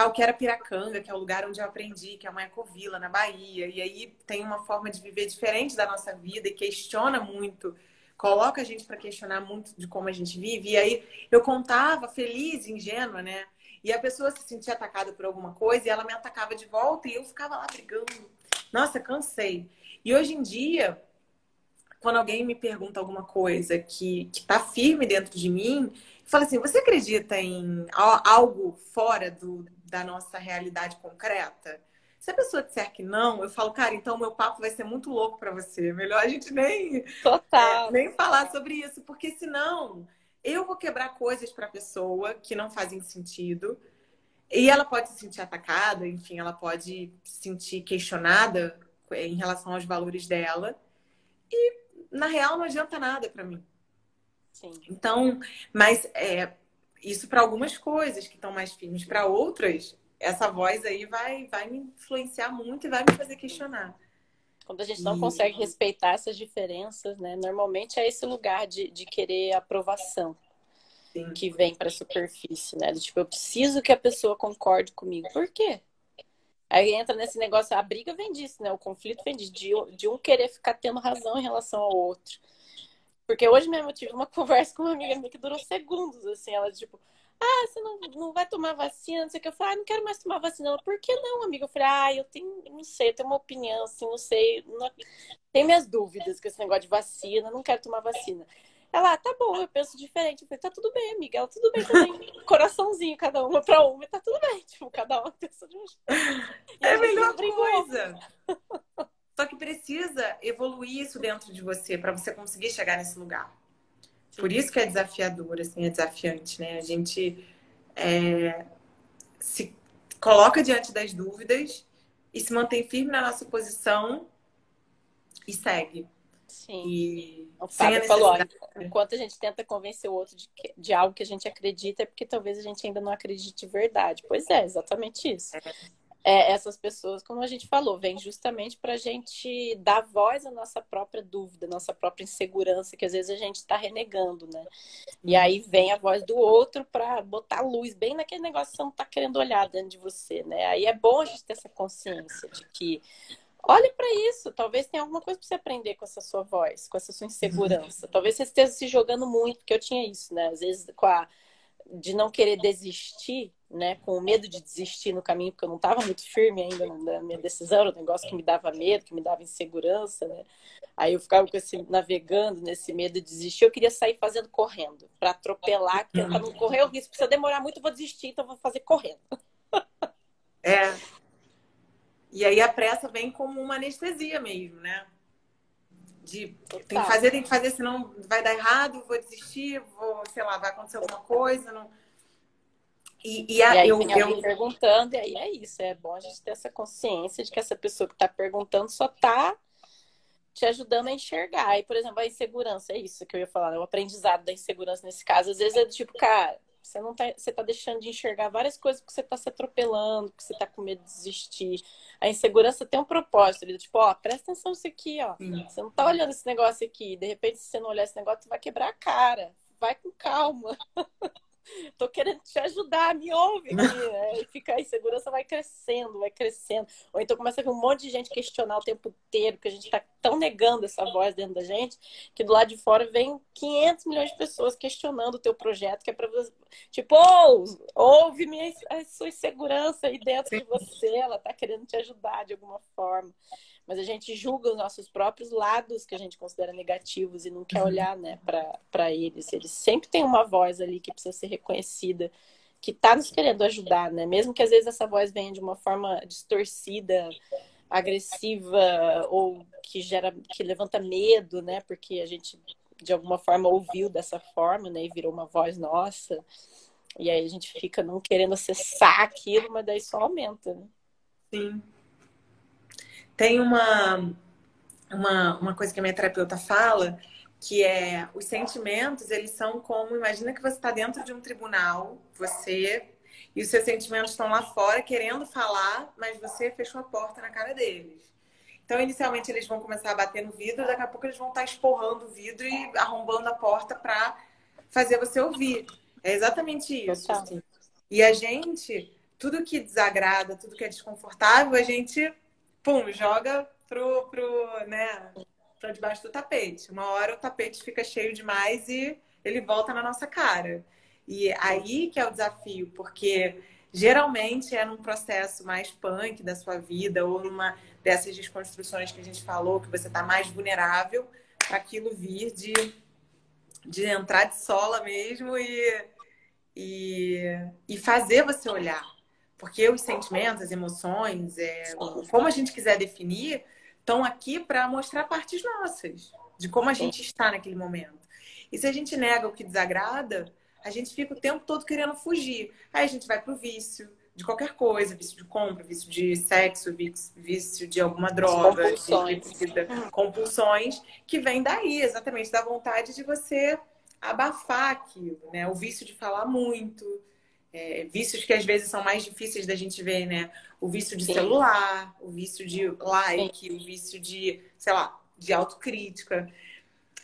o que era Piracanga, que é o lugar onde eu aprendi, que é uma ecovila na Bahia. E aí tem uma forma de viver diferente da nossa vida e questiona muito, coloca a gente para questionar muito de como a gente vive. E aí eu contava feliz, ingênua, né? E a pessoa se sentia atacada por alguma coisa e ela me atacava de volta e eu ficava lá brigando. Nossa, cansei. E hoje em dia, quando alguém me pergunta alguma coisa que tá firme dentro de mim, fala assim, você acredita em algo fora da nossa realidade concreta? Se a pessoa disser que não, eu falo, cara, então meu papo vai ser muito louco para você. Melhor a gente Total. nem falar sobre isso, porque senão eu vou quebrar coisas para a pessoa que não fazem sentido. E ela pode se sentir atacada, enfim, ela pode se sentir questionada em relação aos valores dela. na real não adianta nada para mim. Sim. Então, mas isso para algumas coisas que estão mais firmes, para outras, essa voz aí vai me influenciar muito e vai me fazer questionar. Quando a gente não consegue respeitar essas diferenças, né? Normalmente é esse lugar de querer aprovação. Sim. Que vem para a superfície, né? Tipo, eu preciso que a pessoa concorde comigo. Por quê? Aí entra nesse negócio, a briga vem disso, né? O conflito vem disso, de um querer ficar tendo razão em relação ao outro. Porque hoje mesmo eu tive uma conversa com uma amiga minha que durou segundos, assim, ela tipo, você não vai tomar vacina, não sei o que. Eu falei, não quero mais tomar vacina. Ela, por que não, amiga? Eu falei, eu tenho, não sei, eu tenho uma opinião, assim, não sei, tenho minhas dúvidas com esse negócio de vacina, não quero tomar vacina. Ela, tá bom, eu penso diferente. Eu falei, tá tudo bem, amiga. Ela, tudo bem também. Coraçãozinho, cada uma pra uma, e tá tudo bem. Tipo, cada uma pensa de um jeito. É a melhor coisa. Só que precisa evoluir isso dentro de você para você conseguir chegar nesse lugar. Sim. Por isso que é desafiador, assim, é desafiante, né? A gente se coloca diante das dúvidas e se mantém firme na nossa posição e segue. Sim. E o Fábio falou, enquanto a gente tenta convencer o outro de algo que a gente acredita, é porque talvez a gente ainda não acredite de verdade. Pois é, exatamente isso. Essas pessoas, como a gente falou, vêm justamente para a gente dar voz à nossa própria dúvida, nossa própria insegurança, que às vezes a gente está renegando, né? E aí vem a voz do outro para botar luz bem naquele negócio que você não está querendo olhar dentro de você, né? Aí é bom a gente ter essa consciência de que olhe para isso, talvez tenha alguma coisa para você aprender com essa sua voz, com essa sua insegurança. Talvez você esteja se jogando muito, porque eu tinha isso, né? Às vezes de não querer desistir, né? Com o medo de desistir no caminho, porque eu não estava muito firme ainda na minha decisão, era um negócio que me dava medo, que me dava insegurança, né? Aí eu ficava navegando nesse medo de desistir, eu queria sair fazendo correndo, para atropelar, para não correr o risco. Se eu demorar muito, eu vou desistir, então eu vou fazer correndo. E aí a pressa vem como uma anestesia mesmo, né? Tem que fazer, senão vai dar errado, vou desistir, sei lá, vai acontecer alguma coisa. Não... E aí vem alguém perguntando, e aí é isso. É bom a gente ter essa consciência de que essa pessoa que está perguntando só está te ajudando a enxergar. E, por exemplo, a insegurança, é isso que eu ia falar, né? O aprendizado da insegurança nesse caso. Às vezes é do tipo, cara, você tá deixando de enxergar várias coisas porque você tá se atropelando, porque você tá com medo de desistir. A insegurança tem um propósito, tipo, presta atenção nisso aqui, ó. Você não tá olhando esse negócio aqui. De repente, se você não olhar esse negócio, você vai quebrar a cara. Vai com calma. Tô querendo te ajudar, me ouve aqui, né? E fica a insegurança vai crescendo. Ou então começa a vir um monte de gente questionar o tempo inteiro, porque a gente tá tão negando essa voz dentro da gente, que do lado de fora vem 500 milhões de pessoas questionando o teu projeto, que é pra você, tipo, ouve a sua insegurança aí dentro de você, ela tá querendo te ajudar de alguma forma. Mas a gente julga os nossos próprios lados que a gente considera negativos e não quer olhar, né, para eles. Eles sempre têm uma voz ali que precisa ser reconhecida, que está nos querendo ajudar, né? Mesmo que às vezes essa voz venha de uma forma distorcida, agressiva ou que levanta medo, né? Porque a gente de alguma forma ouviu dessa forma, né? E virou uma voz nossa. E aí a gente fica não querendo acessar aquilo, mas daí só aumenta, né? Sim. Tem uma coisa que a minha terapeuta fala, que é os sentimentos, eles são como, imagina que você está dentro de um tribunal, e os seus sentimentos estão lá fora querendo falar, mas você fechou a porta na cara deles. Então, inicialmente, eles vão começar a bater no vidro, daqui a pouco eles vão estar esporrando o vidro e arrombando a porta para fazer você ouvir. É exatamente isso. Assim. E a gente, tudo que desagrada, tudo que é desconfortável, a gente, joga pra debaixo do tapete. Uma hora o tapete fica cheio demais e ele volta na nossa cara. E aí que é o desafio, porque geralmente é num processo mais punk da sua vida ou numa dessas desconstruções que a gente falou, que você tá mais vulnerável para aquilo vir de entrar de sola mesmo e fazer você olhar. Porque os sentimentos, as emoções, como a gente quiser definir, estão aqui para mostrar partes nossas, de como a gente está naquele momento. E se a gente nega o que desagrada, a gente fica o tempo todo querendo fugir. Aí a gente vai pro vício, de qualquer coisa, vício de compra, vício de sexo, vício de alguma As droga, de compulsões. bebida, compulsões, que vem daí, exatamente, da vontade de você abafar aquilo, né? O vício de falar muito, vícios que às vezes são mais difíceis da gente ver, né? O vício de Sim, celular, o vício de sim. like, o vício de, sei lá, de autocrítica.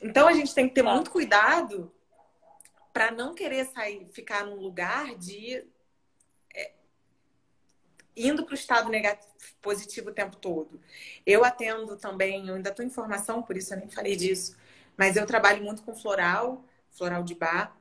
Então a gente tem que ter Tá. muito cuidado para não querer sair, ficar num lugar de indo para o estado negativo, positivo o tempo todo. Eu atendo também, eu ainda estou em formação, por isso eu nem falei disso, mas eu trabalho muito com floral, floral de bar,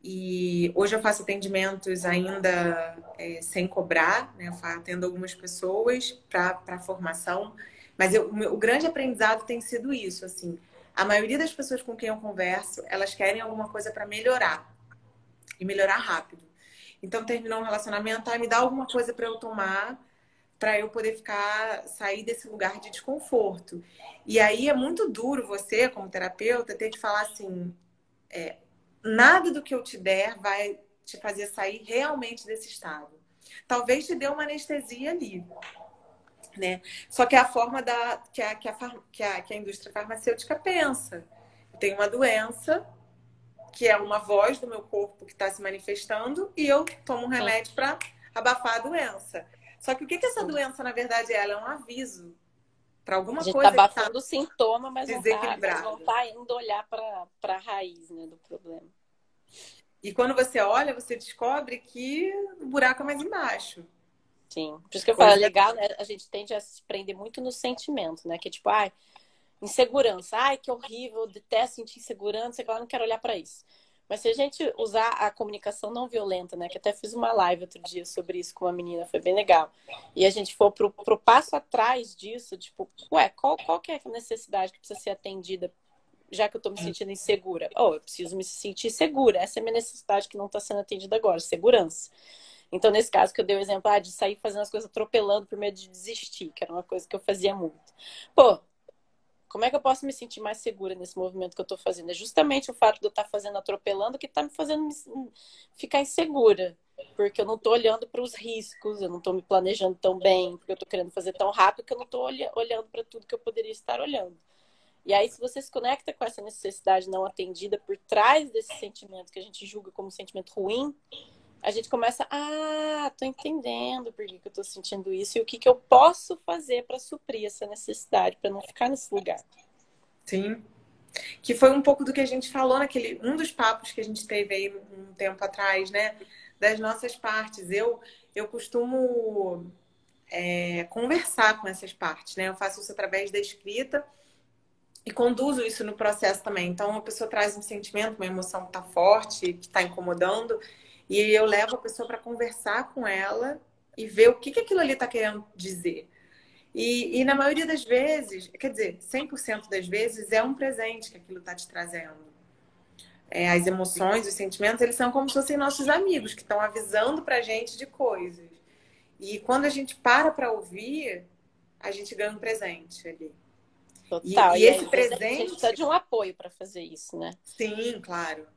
e hoje eu faço atendimentos ainda sem cobrar, né? Eu atendo algumas pessoas para formação, mas o grande aprendizado tem sido isso, assim. A maioria das pessoas com quem eu converso, elas querem alguma coisa para melhorar, e melhorar rápido. Então, terminou um relacionamento, me dá alguma coisa para eu tomar, para eu poder sair desse lugar de desconforto. E aí é muito duro você, como terapeuta, ter que falar assim: nada do que eu te der vai te fazer sair realmente desse estado. Talvez te dê uma anestesia ali, né? Só que é a forma que a indústria farmacêutica pensa. Eu tenho uma doença, que é uma voz do meu corpo que está se manifestando, e eu tomo um Sim, remédio para abafar a doença. Só que o que essa sim. doença, na verdade, é? Ela é um aviso para A alguma gente tá coisa que está abafando o sintoma, mas não desequilibrada. tá indo olhar para a raiz, né, do problema. E quando você olha, você descobre que o buraco é mais embaixo. Sim. Por isso que eu falo, é Coisa. legal, né? A gente tende a se prender muito no sentimento, né? Que é tipo, ai, insegurança. Ai, que horrível, eu detesto sentir insegurança, agora não quero olhar para isso. Mas se a gente usar a comunicação não violenta, né? Que até fiz uma live outro dia sobre isso com uma menina, foi bem legal. E a gente for pro passo atrás disso, tipo, ué, qual que é a necessidade que precisa ser atendida, já que eu tô me sentindo insegura? Oh, eu preciso me sentir segura. Essa é a minha necessidade que não tá sendo atendida agora, segurança. Então, nesse caso que eu dei o exemplo, de sair fazendo as coisas atropelando por medo de desistir, que era uma coisa que eu fazia muito. Pô, como é que eu posso me sentir mais segura nesse movimento que eu tô fazendo? É justamente o fato de eu estar fazendo atropelando que tá me fazendo ficar insegura. Porque eu não tô olhando para os riscos, eu não tô me planejando tão bem, porque eu tô querendo fazer tão rápido que eu não tô olhando para tudo que eu poderia estar olhando. E aí, se você se conecta com essa necessidade não atendida por trás desse sentimento que a gente julga como um sentimento ruim, a gente começa, tô entendendo por que eu tô sentindo isso e o que eu posso fazer para suprir essa necessidade, para não ficar nesse lugar. Sim. Que foi um pouco do que a gente falou um dos papos que a gente teve aí um tempo atrás, né? Das nossas partes. Eu costumo conversar com essas partes, né? Eu faço isso através da escrita e conduzo isso no processo também. Então, a pessoa traz um sentimento, uma emoção que está forte, que está incomodando, e eu levo a pessoa para conversar com ela e ver o que aquilo ali está querendo dizer. E na maioria das vezes, quer dizer, 100% das vezes é um presente que aquilo está te trazendo. As emoções, os sentimentos, eles são como se fossem nossos amigos que estão avisando pra gente de coisas. E quando a gente para ouvir, a gente ganha um presente ali. Total. E E aí, esse às vezes, a gente precisa presente, de um apoio para fazer isso, né? sim, claro.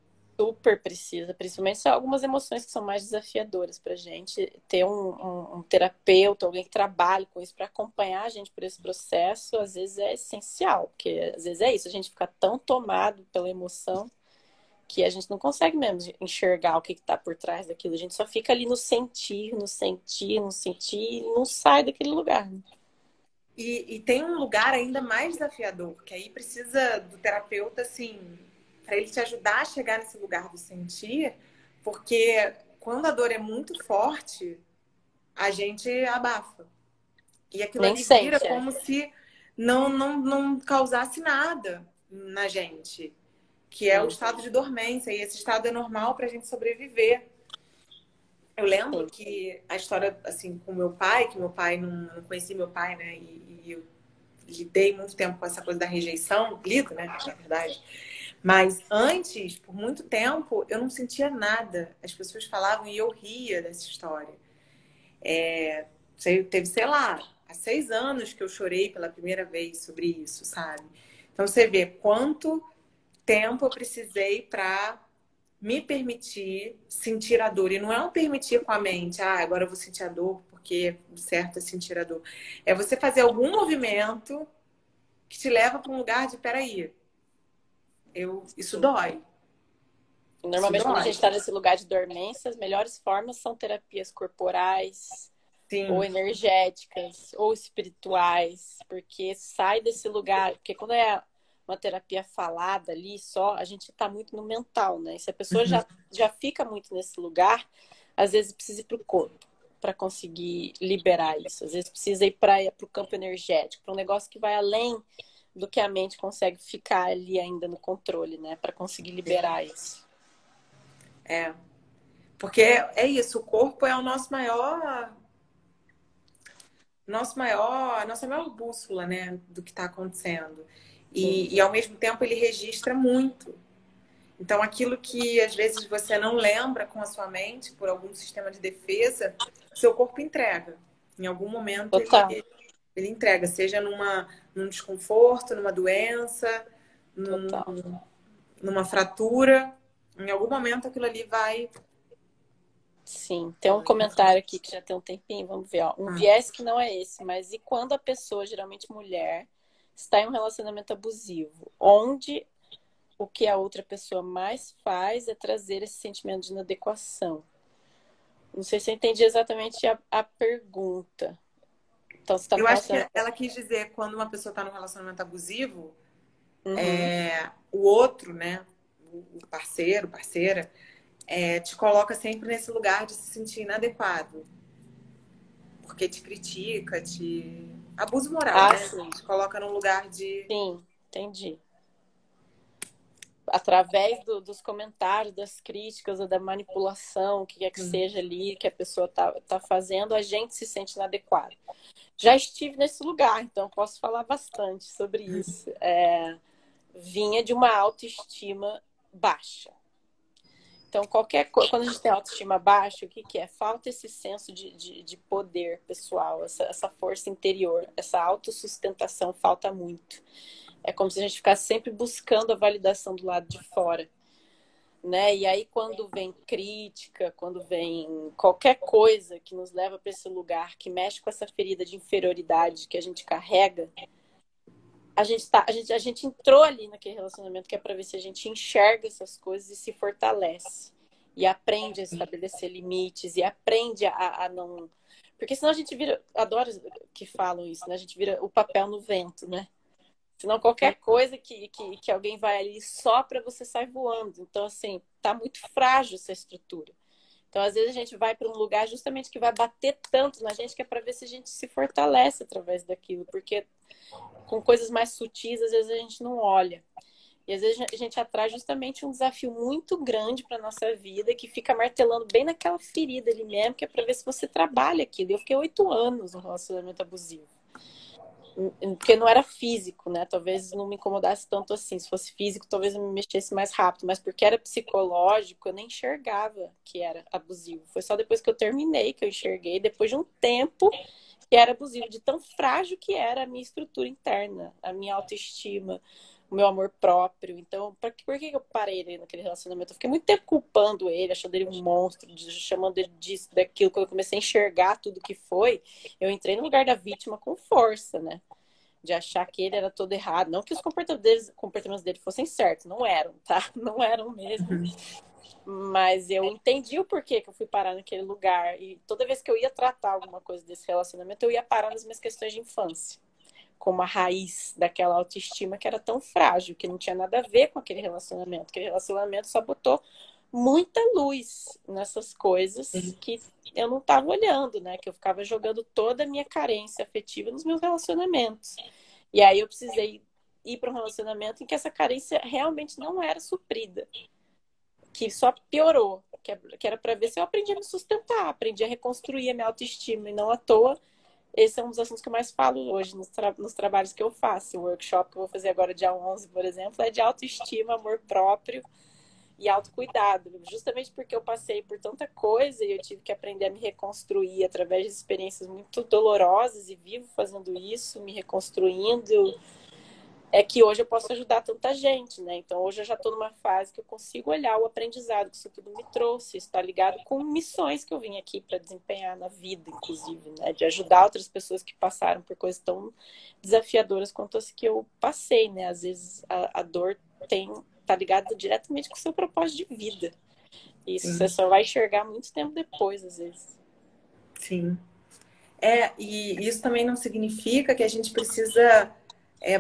Super precisa, principalmente se algumas emoções que são mais desafiadoras pra gente. Ter um terapeuta, alguém que trabalhe com isso para acompanhar a gente por esse processo, às vezes é essencial, porque às vezes é isso, a gente fica tão tomado pela emoção que a gente não consegue mesmo enxergar o que está por trás daquilo. A gente só fica ali no sentir, no sentir, no sentir e não sai daquele lugar. Né? E tem um lugar ainda mais desafiador, que aí precisa do terapeuta, assim, para ele te ajudar a chegar nesse lugar do sentir, porque quando a dor é muito forte, a gente abafa. E aquilo Nem ali vira sente, é. como se não causasse nada na gente, que é o Sim, estado de dormência, e esse estado é normal para a gente sobreviver. Eu lembro sim. que a história, assim, com meu pai, que meu pai não conheci meu pai, né? E eu lidei muito tempo com essa coisa da rejeição, lido, né? Na verdade. Mas antes, por muito tempo, eu não sentia nada. As pessoas falavam e eu ria dessa história. Teve, sei lá, há 6 anos que eu chorei pela primeira vez sobre isso, sabe? Então você vê quanto tempo eu precisei para me permitir sentir a dor. E não é um permitir com a mente, agora eu vou sentir a dor porque certo é sentir a dor. É você fazer algum movimento que te leva para um lugar de, peraí, isso Sim. dói. Isso Normalmente, quando a dói. gente está nesse lugar de dormência, as melhores formas são terapias corporais, ou Sim. energéticas, ou espirituais, porque sai desse lugar. Porque quando é uma terapia falada ali só, a gente está muito no mental, né? E se a pessoa já fica muito nesse lugar, às vezes precisa ir para o corpo para conseguir liberar isso. Às vezes precisa ir para o campo energético, para um negócio que vai além do que a mente consegue ficar ali ainda no controle, né? Para conseguir liberar isso. É. Porque é isso, o corpo é o a nossa maior bússola, né, do que está acontecendo. E ao mesmo tempo ele registra muito. Então aquilo que às vezes você não lembra com a sua mente por algum sistema de defesa, seu corpo entrega. Em algum momento Total. ele entrega, seja num desconforto, numa doença, Total. numa fratura. Em algum momento aquilo ali vai. Sim, tem um comentário aqui que já tem um tempinho, vamos ver, ó. Um viés que não é esse, mas e quando a pessoa, geralmente mulher, está em um relacionamento abusivo, onde o que a outra pessoa mais faz é trazer esse sentimento de inadequação? Não sei se eu entendi exatamente a pergunta. Então, você está no Eu acho que relacionamento. ela quis dizer quando uma pessoa está num relacionamento abusivo, Uhum. o outro, né, o parceiro, parceira, te coloca sempre nesse lugar de se sentir inadequado. Porque te critica, te. Abuso moral, Ah, né? sim. Te coloca num lugar de. Sim, entendi. Através dos comentários, das críticas ou da manipulação, o que quer que seja ali que a pessoa tá fazendo, a gente se sente inadequado. Já estive nesse lugar, então posso falar bastante sobre isso. Vinha de uma autoestima baixa. Então, quando a gente tem autoestima baixa, o que é? Falta esse senso de poder pessoal, essa força interior, essa autossustentação falta muito. É como se a gente ficasse sempre buscando a validação do lado de fora, né? E aí quando vem crítica, quando vem qualquer coisa que nos leva para esse lugar, que mexe com essa ferida de inferioridade que a gente carrega, a gente entrou ali naquele relacionamento que é para ver se a gente enxerga essas coisas e se fortalece. E aprende a estabelecer limites e aprende a não. Porque senão a gente vira. Adoro que falam isso, né? A gente vira o papel no vento, né? Senão qualquer coisa que alguém vai ali só para você sair voando. Então, assim, tá muito frágil essa estrutura. Então, às vezes, a gente vai para um lugar justamente que vai bater tanto na gente que é para ver se a gente se fortalece através daquilo. Porque com coisas mais sutis, às vezes a gente não olha. E às vezes a gente atrai justamente um desafio muito grande para nossa vida que fica martelando bem naquela ferida ali mesmo, que é para ver se você trabalha aquilo. Eu fiquei 8 anos no relacionamento abusivo. Porque não era físico, né? Talvez não me incomodasse tanto assim. Se fosse físico, talvez eu me mexesse mais rápido. Mas porque era psicológico, eu nem enxergava que era abusivo. Foi só depois que eu terminei que eu enxerguei, depois de um tempo que era abusivo, de tão frágil que era a minha estrutura interna, a minha autoestima, o meu amor próprio. Então, por que eu parei ele naquele relacionamento? Eu fiquei muito tempo culpando ele, achando ele um monstro, chamando ele disso, daquilo. Quando eu comecei a enxergar tudo que foi, eu entrei no lugar da vítima com força, né? De achar que ele era todo errado. Não que os comportamentos dele fossem certos, não eram, tá? Não eram mesmo. Mas eu entendi o porquê que eu fui parar naquele lugar. E toda vez que eu ia tratar alguma coisa desse relacionamento, eu ia parar nas minhas questões de infância. Como a raiz daquela autoestima que era tão frágil, que não tinha nada a ver com aquele relacionamento. Aquele relacionamento só botou muita luz nessas coisas que eu não estava olhando, né? Que eu ficava jogando toda a minha carência afetiva nos meus relacionamentos. E aí eu precisei ir para um relacionamento em que essa carência realmente não era suprida, que só piorou, que era para ver se eu aprendi a me sustentar, aprendi a reconstruir a minha autoestima, e não à toa. Esse é um dos assuntos que eu mais falo hoje nos trabalhos que eu faço. O workshop que eu vou fazer agora, dia 11, por exemplo, é de autoestima, amor próprio e autocuidado. Justamente porque eu passei por tanta coisa e eu tive que aprender a me reconstruir através de experiências muito dolorosas e vivo fazendo isso, me reconstruindo é que hoje eu posso ajudar tanta gente, né? Então hoje eu já estou numa fase que eu consigo olhar o aprendizado que isso tudo me trouxe, está ligado com missões que eu vim aqui para desempenhar na vida, inclusive, né? De ajudar outras pessoas que passaram por coisas tão desafiadoras quanto as que eu passei, né? Às vezes a dor tá ligada diretamente com o seu propósito de vida. E isso você só vai enxergar muito tempo depois, às vezes. Sim. E isso também não significa que a gente precisa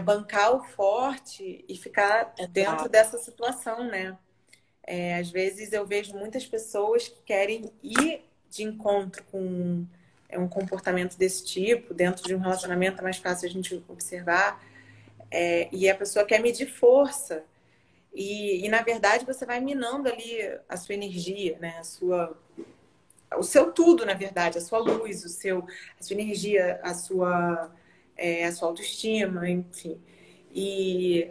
bancar o forte e ficar dentro dessa situação, né? Às vezes eu vejo muitas pessoas que querem ir de encontro com um comportamento desse tipo, dentro de um relacionamento é mais fácil a gente observar, e a pessoa quer medir força. E na verdade você vai minando ali a sua energia, né? O seu tudo, na verdade, a sua luz, a sua energia, a sua autoestima, enfim. E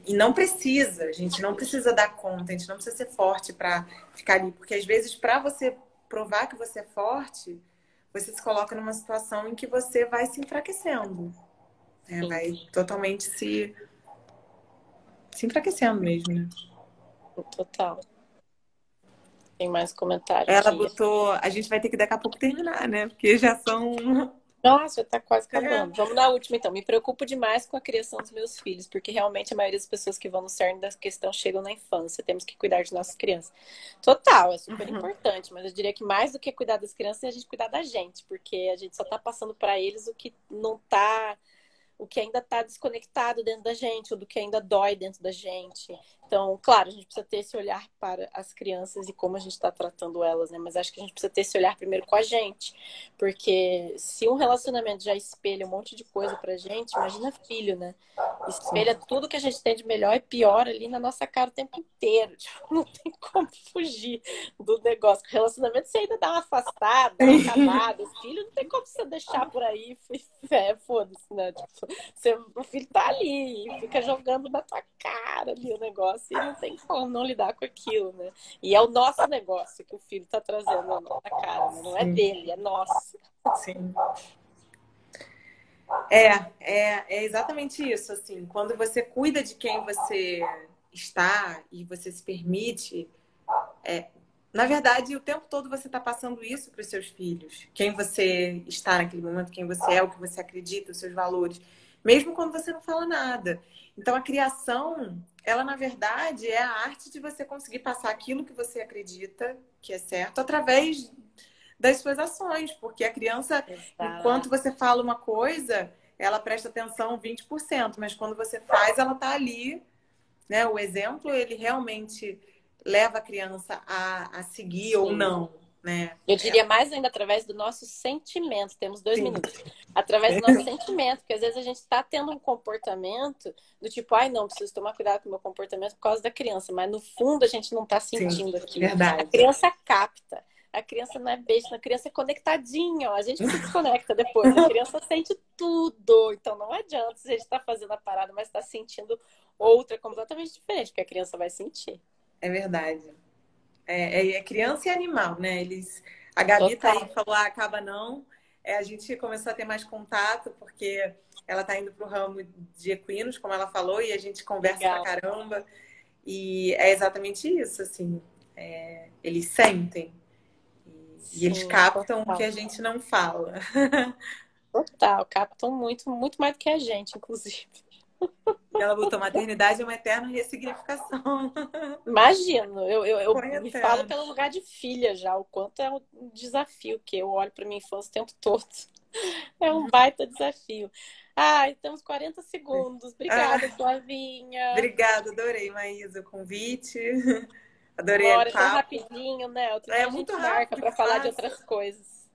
não precisa, a gente não precisa dar conta, a gente não precisa ser forte para ficar ali, porque às vezes para você provar que você é forte, você se coloca numa situação em que você vai se enfraquecendo, né? Vai totalmente se enfraquecendo mesmo, né? Total. Tem mais comentário Ela aqui. botou, a gente vai ter que daqui a pouco terminar, né? Porque já são... Nossa, já tá quase acabando. Vamos na última, então. Me preocupo demais com a criação dos meus filhos, porque realmente a maioria das pessoas que vão no cerne da questão chegam na infância. Temos que cuidar de nossas crianças. Total, é super importante, mas eu diria que mais do que cuidar das crianças é a gente cuidar da gente, porque a gente só tá passando para eles o que não tá, o que ainda está desconectado dentro da gente, ou do que ainda dói dentro da gente. Então, claro, a gente precisa ter esse olhar para as crianças e como a gente está tratando elas, né? Mas acho que a gente precisa ter esse olhar primeiro com a gente. Porque se um relacionamento já espelha um monte de coisa pra gente, imagina filho, né? Espelha tudo que a gente tem de melhor e pior ali na nossa cara o tempo inteiro. Tipo, não tem como fugir do negócio. O relacionamento você ainda dá uma afastada, dá uma acabada. O filho não tem como você deixar por aí. Foda-se, né? Tipo, o filho tá ali e fica jogando na tua cara ali o negócio e não tem como não lidar com aquilo, né? E é o nosso negócio que o filho tá trazendo na cara, né? Não é dele, é nosso. Sim. É exatamente isso, assim. Quando você cuida de quem você está e você se permite, na verdade, o tempo todo você está passando isso para os seus filhos. Quem você está naquele momento, quem você é, o que você acredita, os seus valores. Mesmo quando você não fala nada. Então, a criação, ela, na verdade, é a arte de você conseguir passar aquilo que você acredita que é certo através das suas ações. Porque a criança, enquanto você fala uma coisa, ela presta atenção 20%. Mas quando você faz, ela está ali, né? O exemplo, ele realmente leva a criança a seguir ou não, né? Eu diria mais ainda através do nosso sentimento. Temos 2 minutos. Através do nosso sentimento, porque às vezes a gente está tendo um comportamento do tipo, ai, não, preciso tomar cuidado com o meu comportamento por causa da criança, mas no fundo a gente não está sentindo aquilo. Verdade. A criança capta. A criança não é besta, a criança é conectadinha, ó. A gente se desconecta depois. A criança sente tudo. Então não adianta se a gente está fazendo a parada, mas está sentindo outra completamente diferente, porque a criança vai sentir. É verdade. É criança e animal, né? A Gabi tá aí, falou, acaba não. A gente começou a ter mais contato, porque ela tá indo pro ramo de equinos, como ela falou, e a gente conversa pra caramba. E é exatamente isso, assim. Eles sentem. E eles captam o que a gente não fala. Total, captam muito, muito mais do que a gente, inclusive. E ela botou maternidade é uma eterna ressignificação. Imagino, eu me falo pelo lugar de filha já, o quanto é um desafio, que eu olho para minha infância o tempo todo. É um baita desafio. Ai, temos 40 segundos. Obrigada, Flavinha. Obrigada, adorei, Maísa, o convite. Adorei Bora, o tão papo. rapidinho, né? Outro dia a gente marca para falar de outras coisas.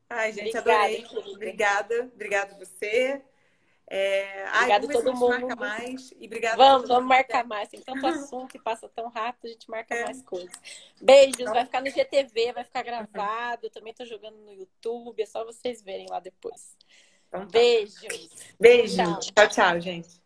Ai, gente, Obrigada, adorei. Obrigada você. Obrigada a todo mundo. Marca mais. E obrigada vamos marcar mais. Tem tanto assunto que passa tão rápido, a gente marca mais coisas. Beijos, vai ficar no GTV, vai ficar gravado. Eu também tô jogando no YouTube, é só vocês verem lá depois. Então, tá. Beijos. Beijo. Tchau, gente.